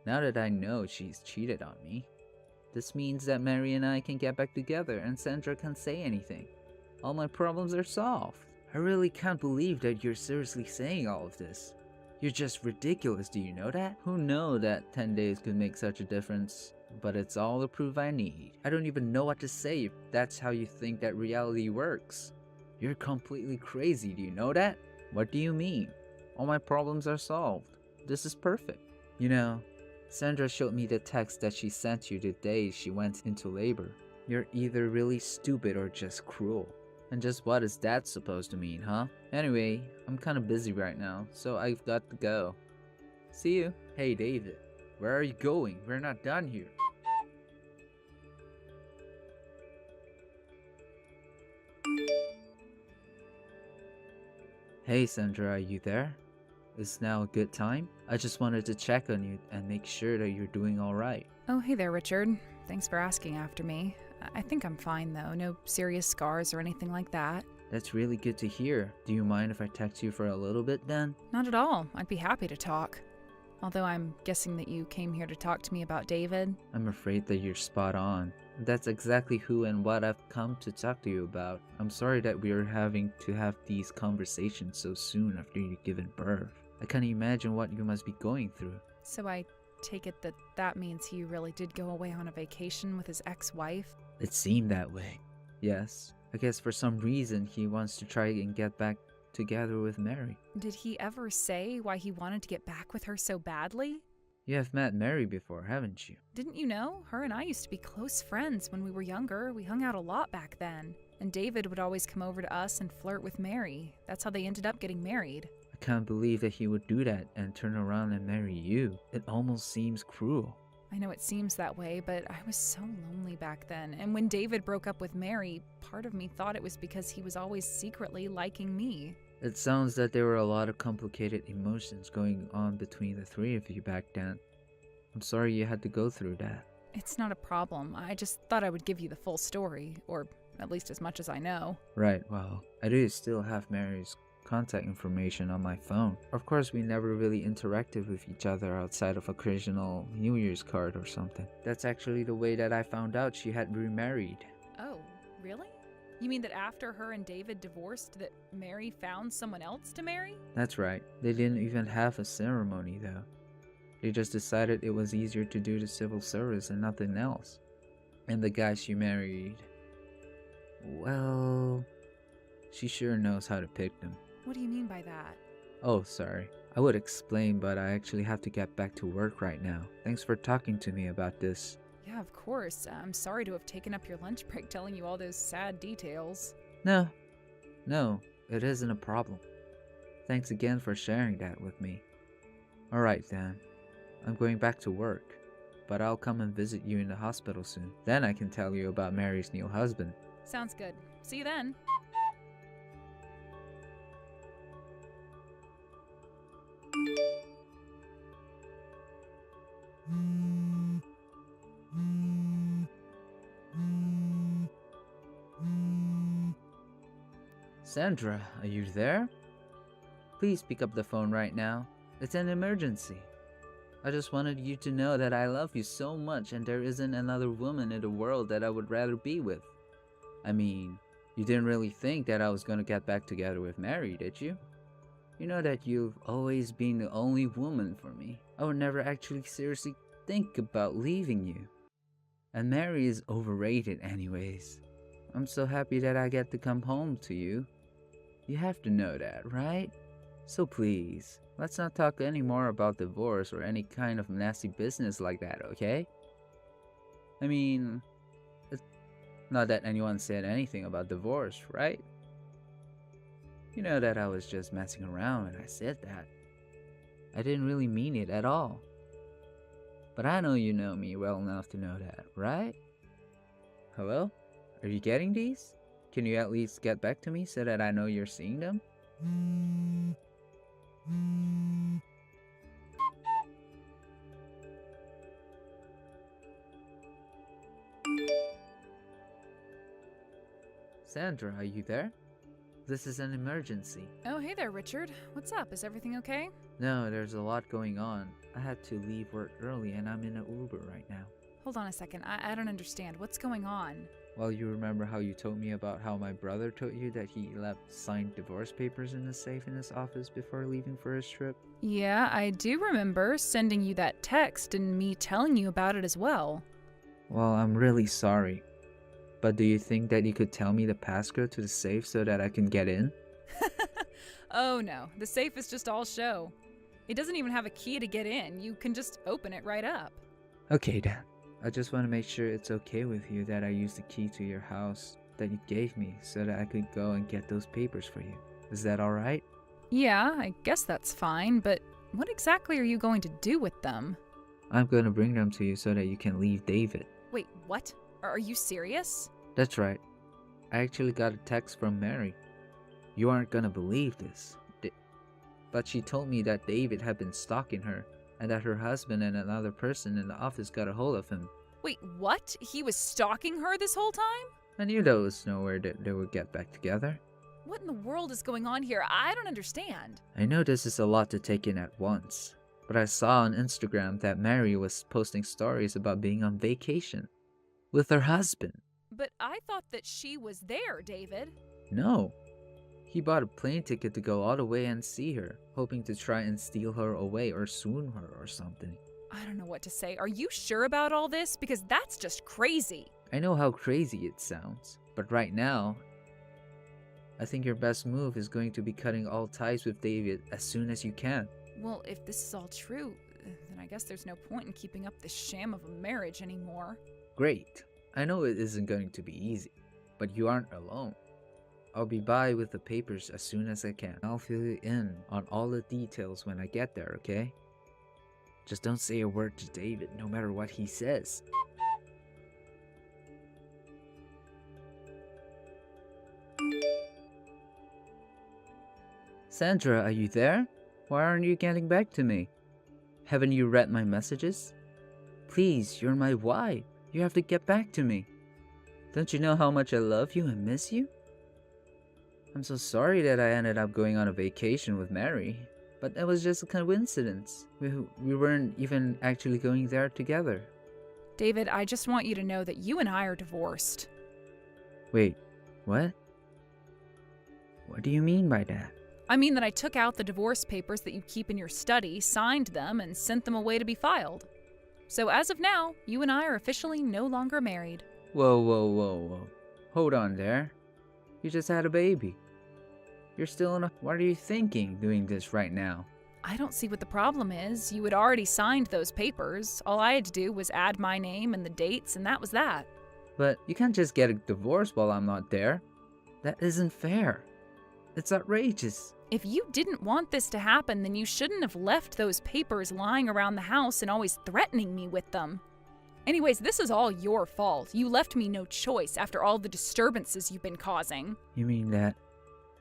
Now that I know she's cheated on me, this means that Mary and I can get back together and Sandra can't say anything. All my problems are solved. I really can't believe that you're seriously saying all of this. You're just ridiculous, do you know that? Who knew that 10 days could make such a difference? But it's all the proof I need. I don't even know what to say if that's how you think that reality works. You're completely crazy, do you know that? What do you mean? All my problems are solved. This is perfect. You know, Sandra showed me the text that she sent you the day she went into labor. You're either really stupid or just cruel. And just what is that supposed to mean, huh? Anyway, I'm kinda busy right now, so I've got to go. See you. Hey David, where are you going? We're not done here. Hey Sandra, are you there? Is now a good time? I just wanted to check on you and make sure that you're doing alright. Oh, hey there, Richard. Thanks for asking after me. I think I'm fine, though. No serious scars or anything like that. That's really good to hear. Do you mind if I text you for a little bit then? Not at all. I'd be happy to talk. Although I'm guessing that you came here to talk to me about David. I'm afraid that you're spot on. That's exactly who and what I've come to talk to you about. I'm sorry that we are having to have these conversations so soon after you've given birth. I can't imagine what you must be going through. So I take it that that means he really did go away on a vacation with his ex-wife? It seemed that way. Yes. I guess for some reason he wants to try and get back together with Mary. Did he ever say why he wanted to get back with her so badly? You have met Mary before, haven't you? Didn't you know? Her and I used to be close friends when we were younger. We hung out a lot back then. And David would always come over to us and flirt with Mary. That's how they ended up getting married. I can't believe that he would do that and turn around and marry you. It almost seems cruel. I know it seems that way, but I was so lonely back then. And when David broke up with Mary, part of me thought it was because he was always secretly liking me. It sounds that there were a lot of complicated emotions going on between the three of you back then. I'm sorry you had to go through that. It's not a problem. I just thought I would give you the full story, or at least as much as I know. Right, well, I do still have Mary's contact information on my phone. Of course, we never really interacted with each other outside of occasional New Year's card or something. That's actually the way that I found out she had remarried. Oh, really? You mean that after her and David divorced, that Mary found someone else to marry? That's right. They didn't even have a ceremony though. They just decided it was easier to do the civil service and nothing else. And the guy she married, well, she sure knows how to pick them. What do you mean by that? Oh, sorry. I would explain, but I actually have to get back to work right now. Thanks for talking to me about this. Yeah, of course. I'm sorry to have taken up your lunch break telling you all those sad details. No, it isn't a problem. Thanks again for sharing that with me. Alright then, I'm going back to work, but I'll come and visit you in the hospital soon. Then I can tell you about Mary's new husband. Sounds good. See you then. Sandra, are you there? Please pick up the phone right now. It's an emergency. I just wanted you to know that I love you so much and there isn't another woman in the world that I would rather be with. I mean, you didn't really think that I was gonna get back together with Mary, did you? You know that you've always been the only woman for me. I would never actually seriously think about leaving you. And Mary is overrated anyways. I'm so happy that I get to come home to you. You have to know that, right? So please, let's not talk anymore about divorce or any kind of nasty business like that, okay? I mean, it's not that anyone said anything about divorce, right? You know that I was just messing around when I said that. I didn't really mean it at all. But I know you know me well enough to know that, right? Hello? Are you getting these? Can you at least get back to me so that I know you're seeing them? Sandra, are you there? This is an emergency. Oh, hey there, Richard. What's up? Is everything okay? No, there's a lot going on. I had to leave work early and I'm in an Uber right now. Hold on a second. I don't understand. What's going on? Well, you remember how you told me about how my brother told you that he left signed divorce papers in the safe in his office before leaving for his trip? Yeah, I do remember sending you that text and me telling you about it as well. Well, I'm really sorry. But do you think that you could tell me the passcode to the safe so that I can get in? Oh no, the safe is just all show. It doesn't even have a key to get in. You can just open it right up. Okay, Dad. I just want to make sure it's okay with you that I use the key to your house that you gave me so that I could go and get those papers for you. Is that alright? Yeah, I guess that's fine, but what exactly are you going to do with them? I'm going to bring them to you so that you can leave David. Wait, what? Are you serious? That's right. I actually got a text from Mary. You aren't going to believe this. But she told me that David had been stalking her and that her husband and another person in the office got a hold of him. Wait, what? He was stalking her this whole time? I knew there was nowhere that they would get back together. What in the world is going on here? I don't understand. I know this is a lot to take in at once, but I saw on Instagram that Mary was posting stories about being on vacation with her husband. But I thought that she was there, David. No. He bought a plane ticket to go all the way and see her, hoping to try and steal her away or swoon her or something. I don't know what to say. Are you sure about all this? Because that's just crazy. I know how crazy it sounds, but right now, I think your best move is going to be cutting all ties with David as soon as you can. Well, if this is all true, then I guess there's no point in keeping up this sham of a marriage anymore. Great. I know it isn't going to be easy, but you aren't alone. I'll be by with the papers as soon as I can. I'll fill you in on all the details when I get there, okay? Just don't say a word to David, no matter what he says. Sandra, are you there? Why aren't you getting back to me? Haven't you read my messages? Please, you're my wife. You have to get back to me. Don't you know how much I love you and miss you? I'm so sorry that I ended up going on a vacation with Mary, but it was just a coincidence. We weren't even actually going there together. David, I just want you to know that you and I are divorced. Wait, what? What do you mean by that? I mean that I took out the divorce papers that you keep in your study, signed them, and sent them away to be filed. So as of now, you and I are officially no longer married. Whoa. Hold on there. You just had a baby. You're still in a... What are you thinking doing this right now? I don't see what the problem is. You had already signed those papers. All I had to do was add my name and the dates, and that was that. But you can't just get a divorce while I'm not there. That isn't fair. It's outrageous. If you didn't want this to happen, then you shouldn't have left those papers lying around the house and always threatening me with them. Anyways, this is all your fault. You left me no choice after all the disturbances you've been causing. You mean that...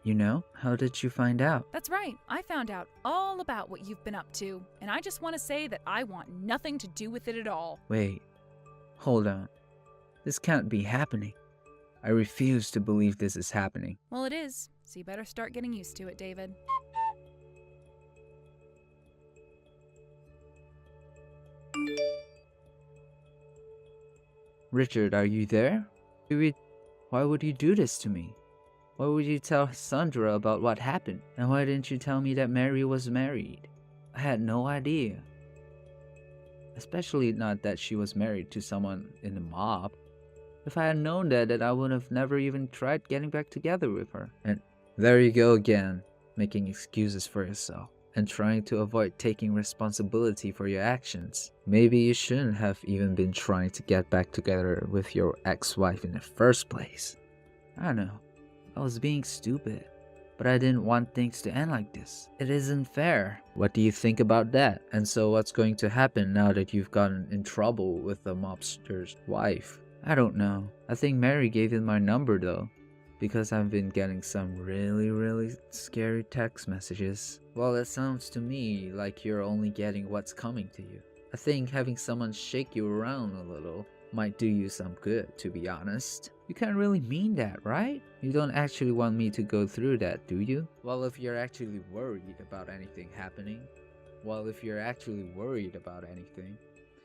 You know? How did you find out? That's right. I found out all about what you've been up to, and I just want to say that I want nothing to do with it at all. Wait. Hold on. This can't be happening. I refuse to believe this is happening. Well, it is, so you better start getting used to it, David. Richard, are you there? Why would you do this to me? Why would you tell Sandra about what happened? And why didn't you tell me that Mary was married? I had no idea. Especially not that she was married to someone in the mob. If I had known that, I would have never even tried getting back together with her. And there you go again, making excuses for yourself and trying to avoid taking responsibility for your actions. Maybe you shouldn't have even been trying to get back together with your ex-wife in the first place. I don't know. I was being stupid, but I didn't want things to end like this. It isn't fair. What do you think about that? And so what's going to happen now that you've gotten in trouble with the mobster's wife? I don't know. I think Mary gave him my number though, because I've been getting some really scary text messages. Well, it sounds to me like you're only getting what's coming to you. I think having someone shake you around a little might do you some good, to be honest. You can't really mean that, right? You don't actually want me to go through that, do you? Well, if you're actually worried about anything happening,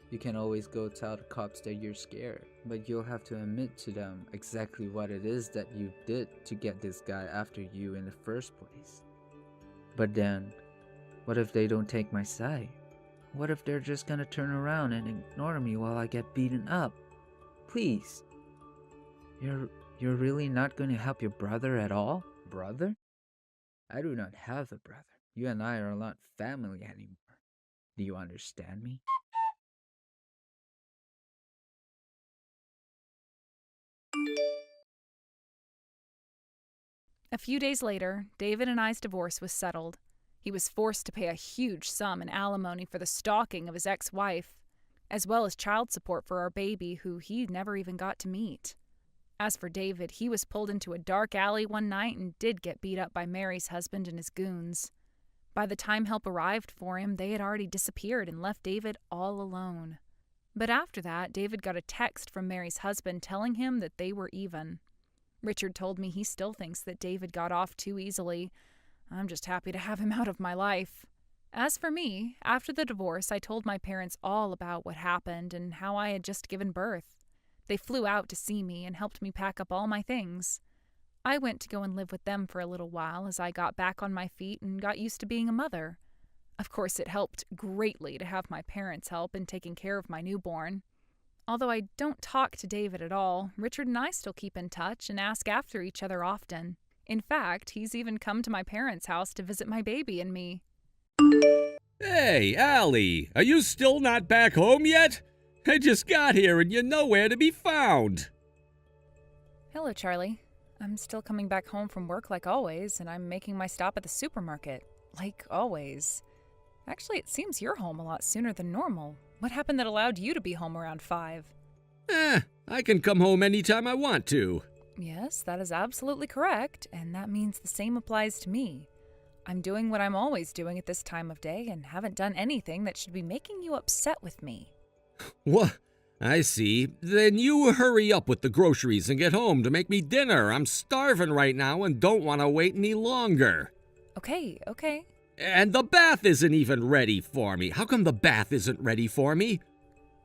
you can always go tell the cops that you're scared. But you'll have to admit to them exactly what it is that you did to get this guy after you in the first place. But then, what if they don't take my side? What if they're just gonna turn around and ignore me while I get beaten up? Please. You're really not gonna help your brother at all? Brother? I do not have a brother. You and I are not family anymore. Do you understand me? A few days later, David and I's divorce was settled. He was forced to pay a huge sum in alimony for the stalking of his ex-wife, as well as child support for our baby, who he never even got to meet. As for David, he was pulled into a dark alley one night and did get beat up by Mary's husband and his goons. By the time help arrived for him, they had already disappeared and left David all alone. But after that, David got a text from Mary's husband telling him that they were even. Richard told me he still thinks that David got off too easily. I'm just happy to have him out of my life. As for me, after the divorce, I told my parents all about what happened and how I had just given birth. They flew out to see me and helped me pack up all my things. I went to go and live with them for a little while as I got back on my feet and got used to being a mother. Of course, it helped greatly to have my parents' help in taking care of my newborn. Although I don't talk to David at all, Richard and I still keep in touch and ask after each other often. In fact, he's even come to my parents' house to visit my baby and me. Hey, Allie, are you still not back home yet? I just got here and you're nowhere to be found. Hello, Charlie. I'm still coming back home from work like always, and I'm making my stop at the supermarket. Like always. Actually, it seems you're home a lot sooner than normal. What happened that allowed you to be home around 5? I can come home anytime I want to. Yes, that is absolutely correct, and that means the same applies to me. I'm doing what I'm always doing at this time of day and haven't done anything that should be making you upset with me. What? I see. Then you hurry up with the groceries and get home to make me dinner. I'm starving right now and don't want to wait any longer. Okay. And the bath isn't even ready for me. How come the bath isn't ready for me?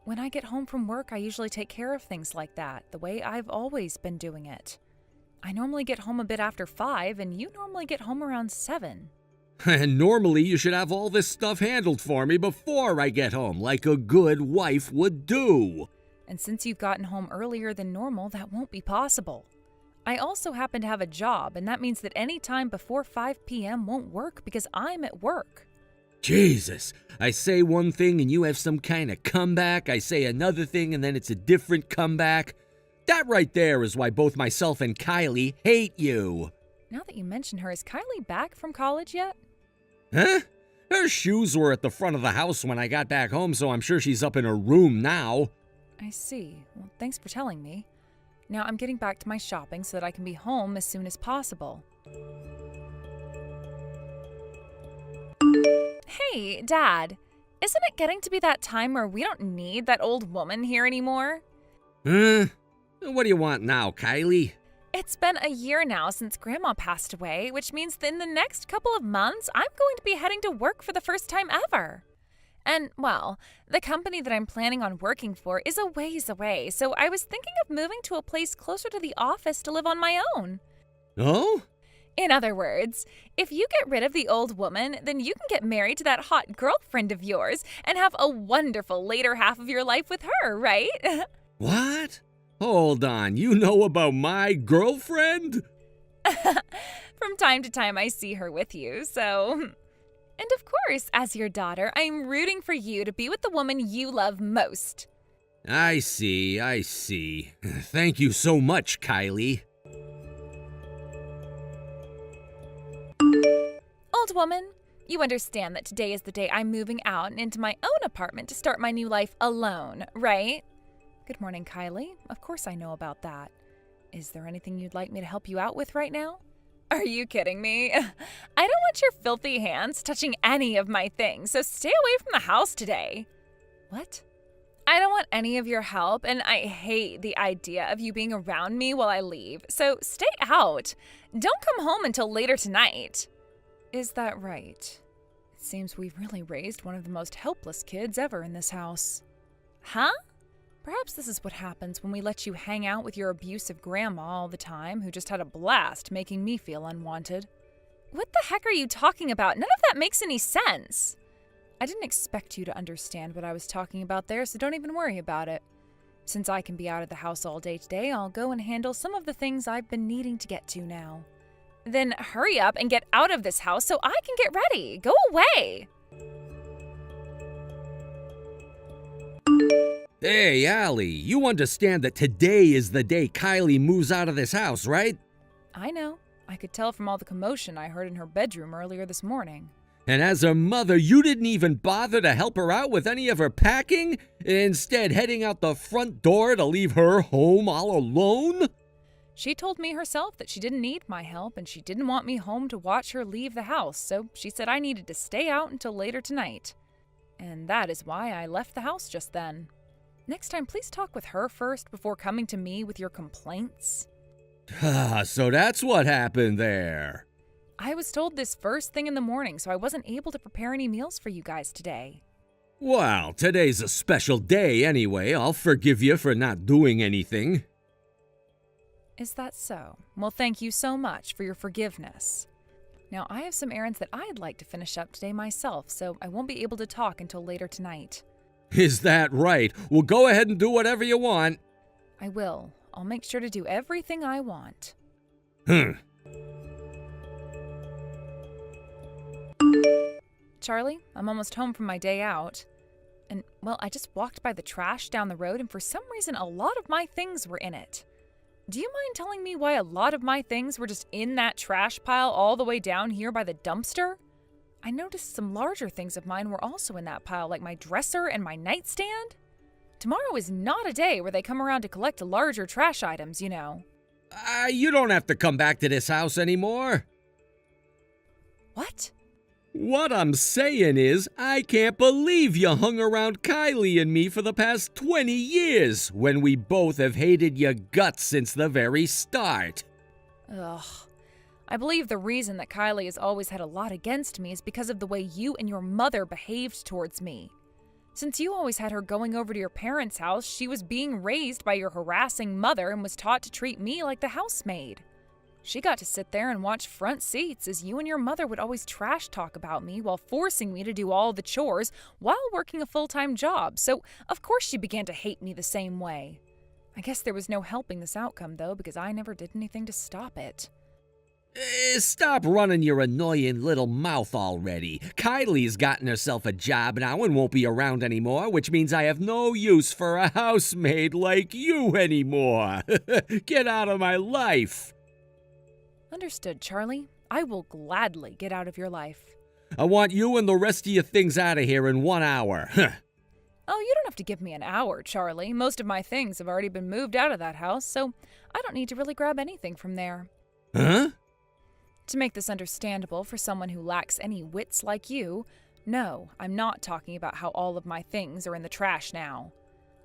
When I get home from work, I usually take care of things like that, the way I've always been doing it. I normally get home a bit after 5, and you normally get home around 7. And normally you should have all this stuff handled for me before I get home, like a good wife would do. And since you've gotten home earlier than normal, that won't be possible. I also happen to have a job, and that means that any time before 5 p.m. won't work because I'm at work. Jesus, I say one thing and you have some kind of comeback. I say another thing and then it's a different comeback. That right there is why both myself and Kylie hate you. Now that you mention her, is Kylie back from college yet? Huh? Her shoes were at the front of the house when I got back home, so I'm sure she's up in her room now. I see. Well, thanks for telling me. Now I'm getting back to my shopping so that I can be home as soon as possible. Hey, Dad. Isn't it getting to be that time where we don't need that old woman here anymore? What do you want now, Kylie? It's been a year now since Grandma passed away, which means that in the next couple of months, I'm going to be heading to work for the first time ever. And, well, the company that I'm planning on working for is a ways away, so I was thinking of moving to a place closer to the office to live on my own. Oh? In other words, if you get rid of the old woman, then you can get married to that hot girlfriend of yours and have a wonderful later half of your life with her, right? What? Hold on, you know about my girlfriend? From time to time I see her with you, so... And of course, as your daughter, I'm rooting for you to be with the woman you love most. I see. Thank you so much, Kylie. Old woman, you understand that today is the day I'm moving out and into my own apartment to start my new life alone, right? Good morning, Kylie. Of course I know about that. Is there anything you'd like me to help you out with right now? Are you kidding me? I don't want your filthy hands touching any of my things, so stay away from the house today. What? I don't want any of your help, and I hate the idea of you being around me while I leave, so stay out. Don't come home until later tonight. Is that right? It seems we've really raised one of the most helpless kids ever in this house. Huh? Perhaps this is what happens when we let you hang out with your abusive grandma all the time, who just had a blast making me feel unwanted. What the heck are you talking about? None of that makes any sense. I didn't expect you to understand what I was talking about there, so don't even worry about it. Since I can be out of the house all day today, I'll go and handle some of the things I've been needing to get to now. Then hurry up and get out of this house so I can get ready. Go away. Hey, Allie, you understand that today is the day Kylie moves out of this house, right? I know. I could tell from all the commotion I heard in her bedroom earlier this morning. And as her mother, you didn't even bother to help her out with any of her packing? Instead, heading out the front door to leave her home all alone? She told me herself that she didn't need my help and she didn't want me home to watch her leave the house, so she said I needed to stay out until later tonight. And that is why I left the house just then. Next time, please talk with her first before coming to me with your complaints. So that's what happened there. I was told this first thing in the morning, so I wasn't able to prepare any meals for you guys today. Well, today's a special day anyway. I'll forgive you for not doing anything. Is that so? Well, thank you so much for your forgiveness. Now, I have some errands that I'd like to finish up today myself, so I won't be able to talk until later tonight. Is that right? Well, go ahead and do whatever you want. I will. I'll make sure to do everything I want. Charlie, I'm almost home from my day out. And, well, I just walked by the trash down the road, and for some reason, a lot of my things were in it. Do you mind telling me why a lot of my things were just in that trash pile all the way down here by the dumpster? I noticed some larger things of mine were also in that pile, like my dresser and my nightstand. Tomorrow is not a day where they come around to collect larger trash items, you know. You don't have to come back to this house anymore. What? What I'm saying is, I can't believe you hung around Kylie and me for the past 20 years when we both have hated your guts since the very start. Ugh. I believe the reason that Kylie has always had a lot against me is because of the way you and your mother behaved towards me. Since you always had her going over to your parents' house, she was being raised by your harassing mother and was taught to treat me like the housemaid. She got to sit there and watch front seats as you and your mother would always trash talk about me while forcing me to do all the chores while working a full-time job, so of course she began to hate me the same way. I guess there was no helping this outcome, though, because I never did anything to stop it. Stop running your annoying little mouth already. Kylie's gotten herself a job now and won't be around anymore, which means I have no use for a housemaid like you anymore. Get out of my life. Understood, Charlie. I will gladly get out of your life. I want you and the rest of your things out of here in 1 hour. Oh, you don't have to give me an hour, Charlie. Most of my things have already been moved out of that house, so I don't need to really grab anything from there. Huh? To make this understandable for someone who lacks any wits like you, no, I'm not talking about how all of my things are in the trash now.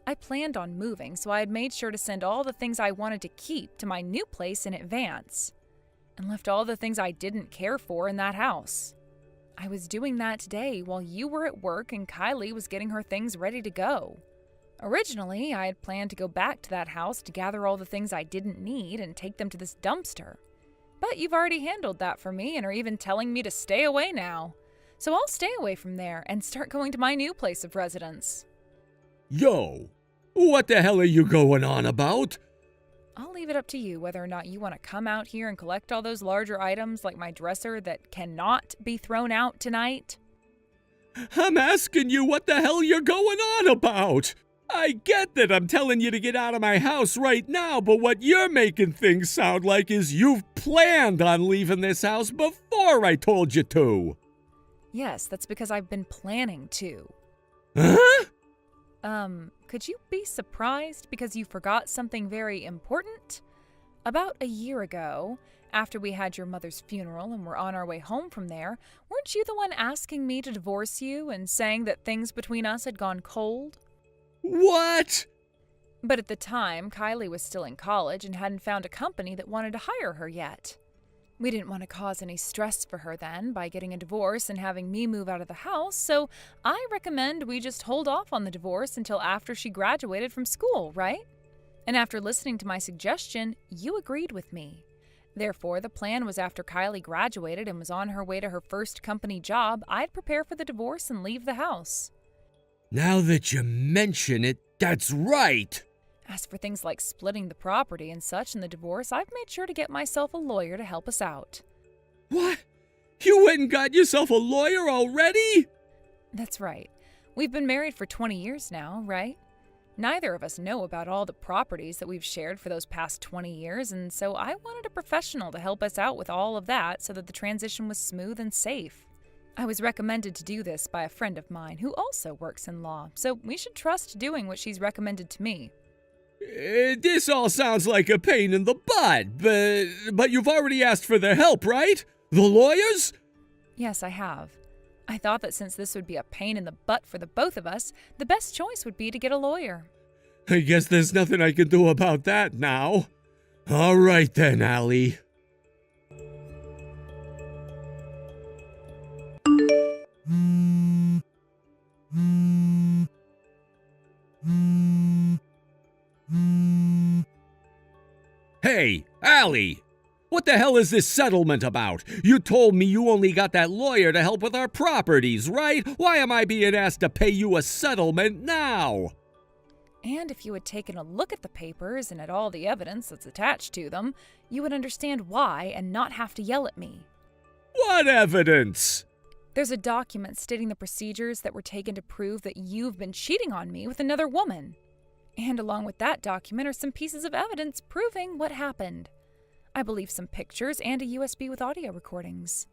I planned on moving, so I had made sure to send all the things I wanted to keep to my new place in advance, and left all the things I didn't care for in that house. I was doing that today while you were at work and Kylie was getting her things ready to go. Originally, I had planned to go back to that house to gather all the things I didn't need and take them to this dumpster. But you've already handled that for me and are even telling me to stay away now. So I'll stay away from there and start going to my new place of residence. Yo, what the hell are you going on about? I'll leave it up to you whether or not you want to come out here and collect all those larger items like my dresser that cannot be thrown out tonight. I'm asking you what the hell you're going on about. I get that I'm telling you to get out of my house right now, but what you're making things sound like is you've planned on leaving this house before I told you to. Yes, that's because I've been planning to. Huh? Could you be surprised because you forgot something very important? About a year ago, after we had your mother's funeral and were on our way home from there, weren't you the one asking me to divorce you and saying that things between us had gone cold? What? But at the time, Kylie was still in college and hadn't found a company that wanted to hire her yet. We didn't want to cause any stress for her then by getting a divorce and having me move out of the house, so I recommend we just hold off on the divorce until after she graduated from school, right? And after listening to my suggestion, you agreed with me. Therefore, the plan was after Kylie graduated and was on her way to her first company job, I'd prepare for the divorce and leave the house. Now that you mention it, that's right. As for things like splitting the property and such in the divorce, I've made sure to get myself a lawyer to help us out. What? You went and got yourself a lawyer already? That's right. We've been married for 20 years now, right? Neither of us know about all the properties that we've shared for those past 20 years, and so I wanted a professional to help us out with all of that so that the transition was smooth and safe. I was recommended to do this by a friend of mine who also works in law, so we should trust doing what she's recommended to me. This all sounds like a pain in the butt, but you've already asked for their help, right? The lawyers? Yes, I have. I thought that since this would be a pain in the butt for the both of us, the best choice would be to get a lawyer. I guess there's nothing I can do about that now. All right then, Allie. Hey, Allie! What the hell is this settlement about? You told me you only got that lawyer to help with our properties, right? Why am I being asked to pay you a settlement now? And if you had taken a look at the papers and at all the evidence that's attached to them, you would understand why and not have to yell at me. What evidence? There's a document stating the procedures that were taken to prove that you've been cheating on me with another woman. And along with that document are some pieces of evidence proving what happened. I believe some pictures and a USB with audio recordings.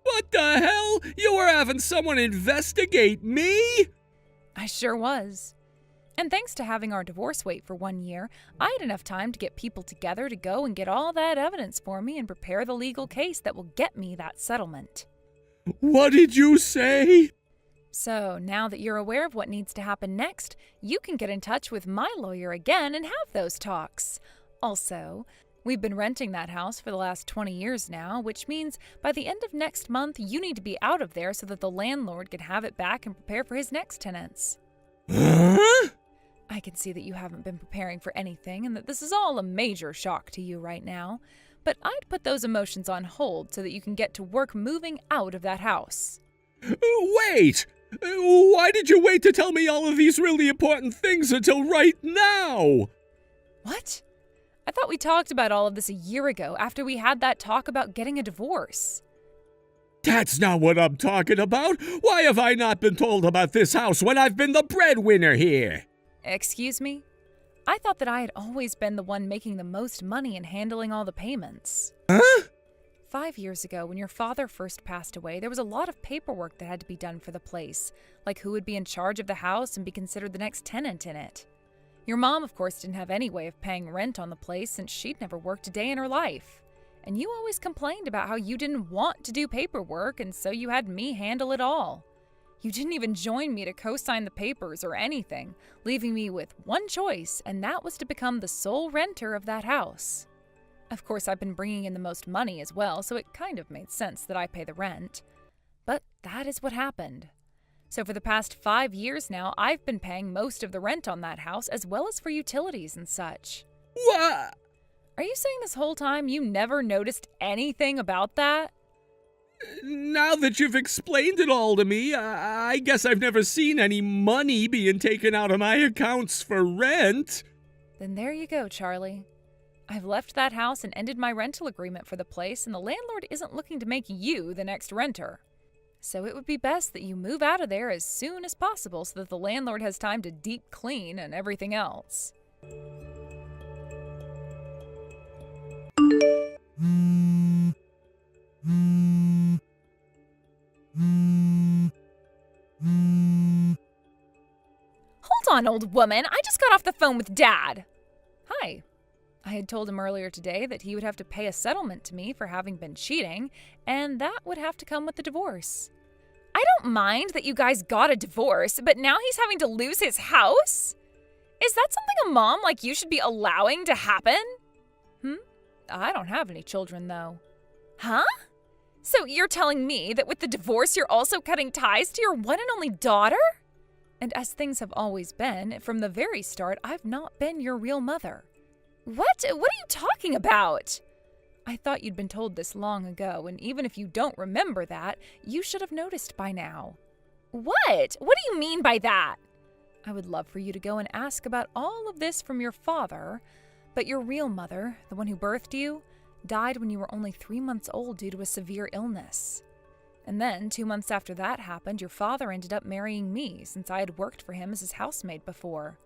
What the hell? You were having someone investigate me? I sure was. And thanks to having our divorce wait for 1 year, I had enough time to get people together to go and get all that evidence for me and prepare the legal case that will get me that settlement. What did you say? So, now that you're aware of what needs to happen next, you can get in touch with my lawyer again and have those talks. Also, we've been renting that house for the last 20 years now, which means by the end of next month, you need to be out of there so that the landlord can have it back and prepare for his next tenants. Huh? I can see that you haven't been preparing for anything and that this is all a major shock to you right now, but I'd put those emotions on hold so that you can get to work moving out of that house. Wait! Why did you wait to tell me all of these really important things until right now? What? I thought we talked about all of this a year ago after we had that talk about getting a divorce. That's not what I'm talking about. Why have I not been told about this house when I've been the breadwinner here? Excuse me? I thought that I had always been the one making the most money and handling all the payments. Huh? 5 years ago, when your father first passed away, there was a lot of paperwork that had to be done for the place, like who would be in charge of the house and be considered the next tenant in it. Your mom, of course, didn't have any way of paying rent on the place since she'd never worked a day in her life. And you always complained about how you didn't want to do paperwork, and so you had me handle it all. You didn't even join me to co-sign the papers or anything, leaving me with one choice, and that was to become the sole renter of that house. Of course, I've been bringing in the most money as well, so it kind of made sense that I pay the rent. But that is what happened. So for the past 5 years now, I've been paying most of the rent on that house, as well as for utilities and such. What? Are you saying this whole time you never noticed anything about that? Now that you've explained it all to me, I guess I've never seen any money being taken out of my accounts for rent. Then there you go, Charlie. I've left that house and ended my rental agreement for the place, and the landlord isn't looking to make you the next renter. So it would be best that you move out of there as soon as possible so that the landlord has time to deep clean and everything else. Hold on, old woman. I just got off the phone with Dad. Hi. I had told him earlier today that he would have to pay a settlement to me for having been cheating, and that would have to come with the divorce. I don't mind that you guys got a divorce, but now he's having to lose his house? Is that something a mom like you should be allowing to happen? I don't have any children, though. Huh? So you're telling me that with the divorce you're also cutting ties to your one and only daughter? And as things have always been, from the very start, I've not been your real mother. What are you talking about? I thought you'd been told this long ago, and even if you don't remember that, you should have noticed by now. What? What do you mean by that? I would love for you to go and ask about all of this from your father, but your real mother, the one who birthed you, died when you were only 3 months old due to a severe illness. And then, 2 months after that happened, your father ended up marrying me since I had worked for him as his housemaid before.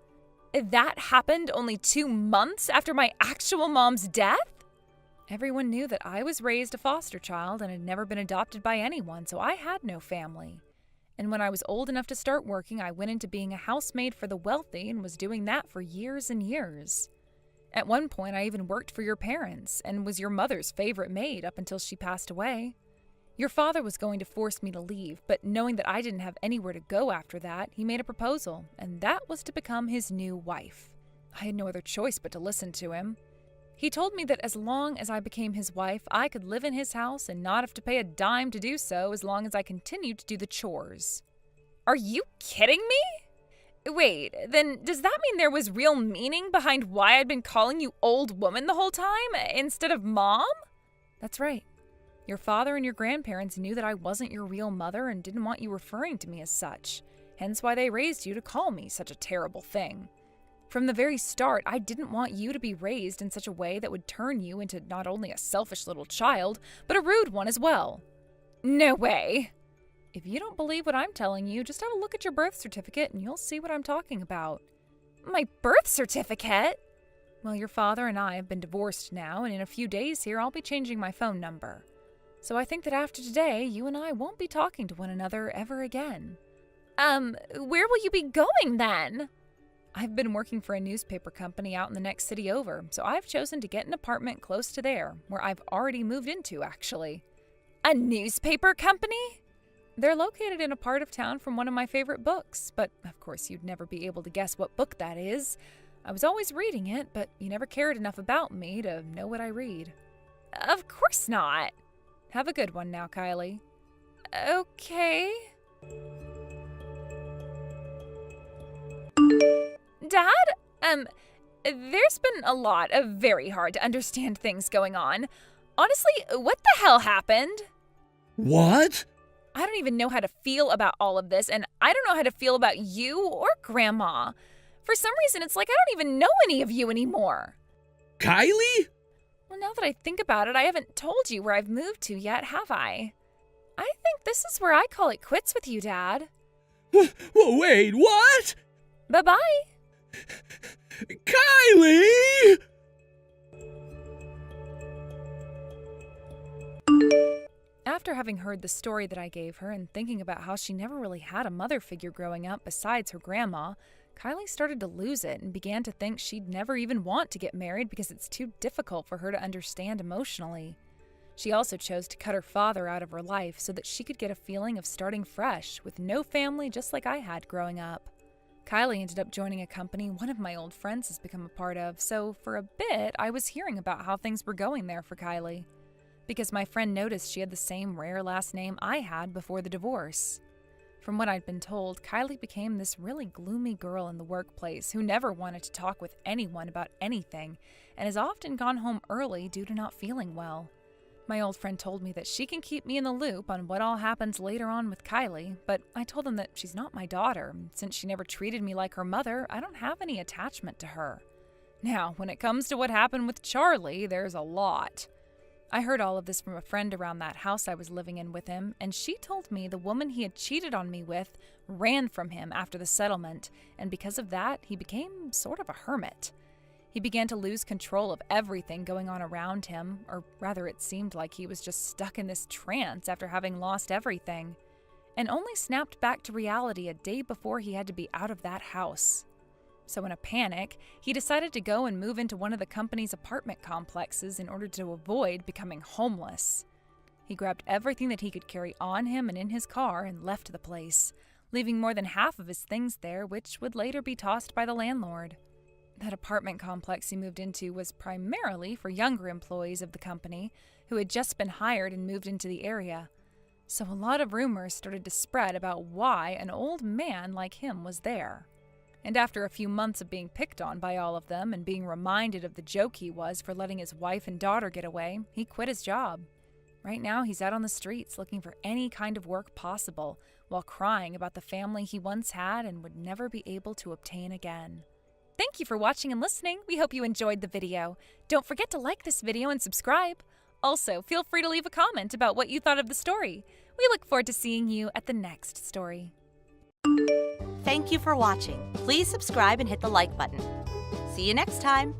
That happened only 2 months after my actual mom's death? Everyone knew that I was raised a foster child and had never been adopted by anyone, so I had no family. And when I was old enough to start working, I went into being a housemaid for the wealthy and was doing that for years and years. At one point, I even worked for your parents and was your mother's favorite maid up until she passed away. Your father was going to force me to leave, but knowing that I didn't have anywhere to go after that, he made a proposal, and that was to become his new wife. I had no other choice but to listen to him. He told me that as long as I became his wife, I could live in his house and not have to pay a dime to do so as long as I continued to do the chores. Are you kidding me? Wait, then does that mean there was real meaning behind why I'd been calling you old woman the whole time instead of mom? That's right. Your father and your grandparents knew that I wasn't your real mother and didn't want you referring to me as such, hence why they raised you to call me such a terrible thing. From the very start, I didn't want you to be raised in such a way that would turn you into not only a selfish little child, but a rude one as well. No way! If you don't believe what I'm telling you, just have a look at your birth certificate and you'll see what I'm talking about. My birth certificate? Well, your father and I have been divorced now, and in a few days here I'll be changing my phone number. So I think that after today, you and I won't be talking to one another ever again. Where will you be going then? I've been working for a newspaper company out in the next city over, so I've chosen to get an apartment close to there, where I've already moved into, actually. A newspaper company? They're located in a part of town from one of my favorite books, but of course you'd never be able to guess what book that is. I was always reading it, but you never cared enough about me to know what I read. Of course not. Have a good one now, Kylie. Okay. Dad, there's been a lot of very hard to understand things going on. Honestly, what the hell happened? What? I don't even know how to feel about all of this, and I don't know how to feel about you or Grandma. For some reason, it's like I don't even know any of you anymore. Kylie? Well, now that I think about it, I haven't told you where I've moved to yet, have I? I think this is where I call it quits with you, Dad. Wait, what? Bye-bye. Kylie! After having heard the story that I gave her and thinking about how she never really had a mother figure growing up besides her grandma, Kylie started to lose it and began to think she'd never even want to get married because it's too difficult for her to understand emotionally. She also chose to cut her father out of her life so that she could get a feeling of starting fresh with no family just like I had growing up. Kylie ended up joining a company one of my old friends has become a part of, so for a bit I was hearing about how things were going there for Kylie. Because my friend noticed she had the same rare last name I had before the divorce. From what I'd been told, Kylie became this really gloomy girl in the workplace who never wanted to talk with anyone about anything and has often gone home early due to not feeling well. My old friend told me that she can keep me in the loop on what all happens later on with Kylie, but I told him that she's not my daughter. Since she never treated me like her mother, I don't have any attachment to her. Now, when it comes to what happened with Charlie, there's a lot. I heard all of this from a friend around that house I was living in with him, and she told me the woman he had cheated on me with ran from him after the settlement, and because of that, he became sort of a hermit. He began to lose control of everything going on around him, or rather it seemed like he was just stuck in this trance after having lost everything, and only snapped back to reality a day before he had to be out of that house. So in a panic, he decided to go and move into one of the company's apartment complexes in order to avoid becoming homeless. He grabbed everything that he could carry on him and in his car and left the place, leaving more than half of his things there, which would later be tossed by the landlord. That apartment complex he moved into was primarily for younger employees of the company who had just been hired and moved into the area. So a lot of rumors started to spread about why an old man like him was there. And after a few months of being picked on by all of them and being reminded of the joke he was for letting his wife and daughter get away, he quit his job. Right now, he's out on the streets looking for any kind of work possible, while crying about the family he once had and would never be able to obtain again. Thank you for watching and listening. We hope you enjoyed the video. Don't forget to like this video and subscribe. Also, feel free to leave a comment about what you thought of the story. We look forward to seeing you at the next story. Thank you for watching. Please subscribe and hit the like button. See you next time.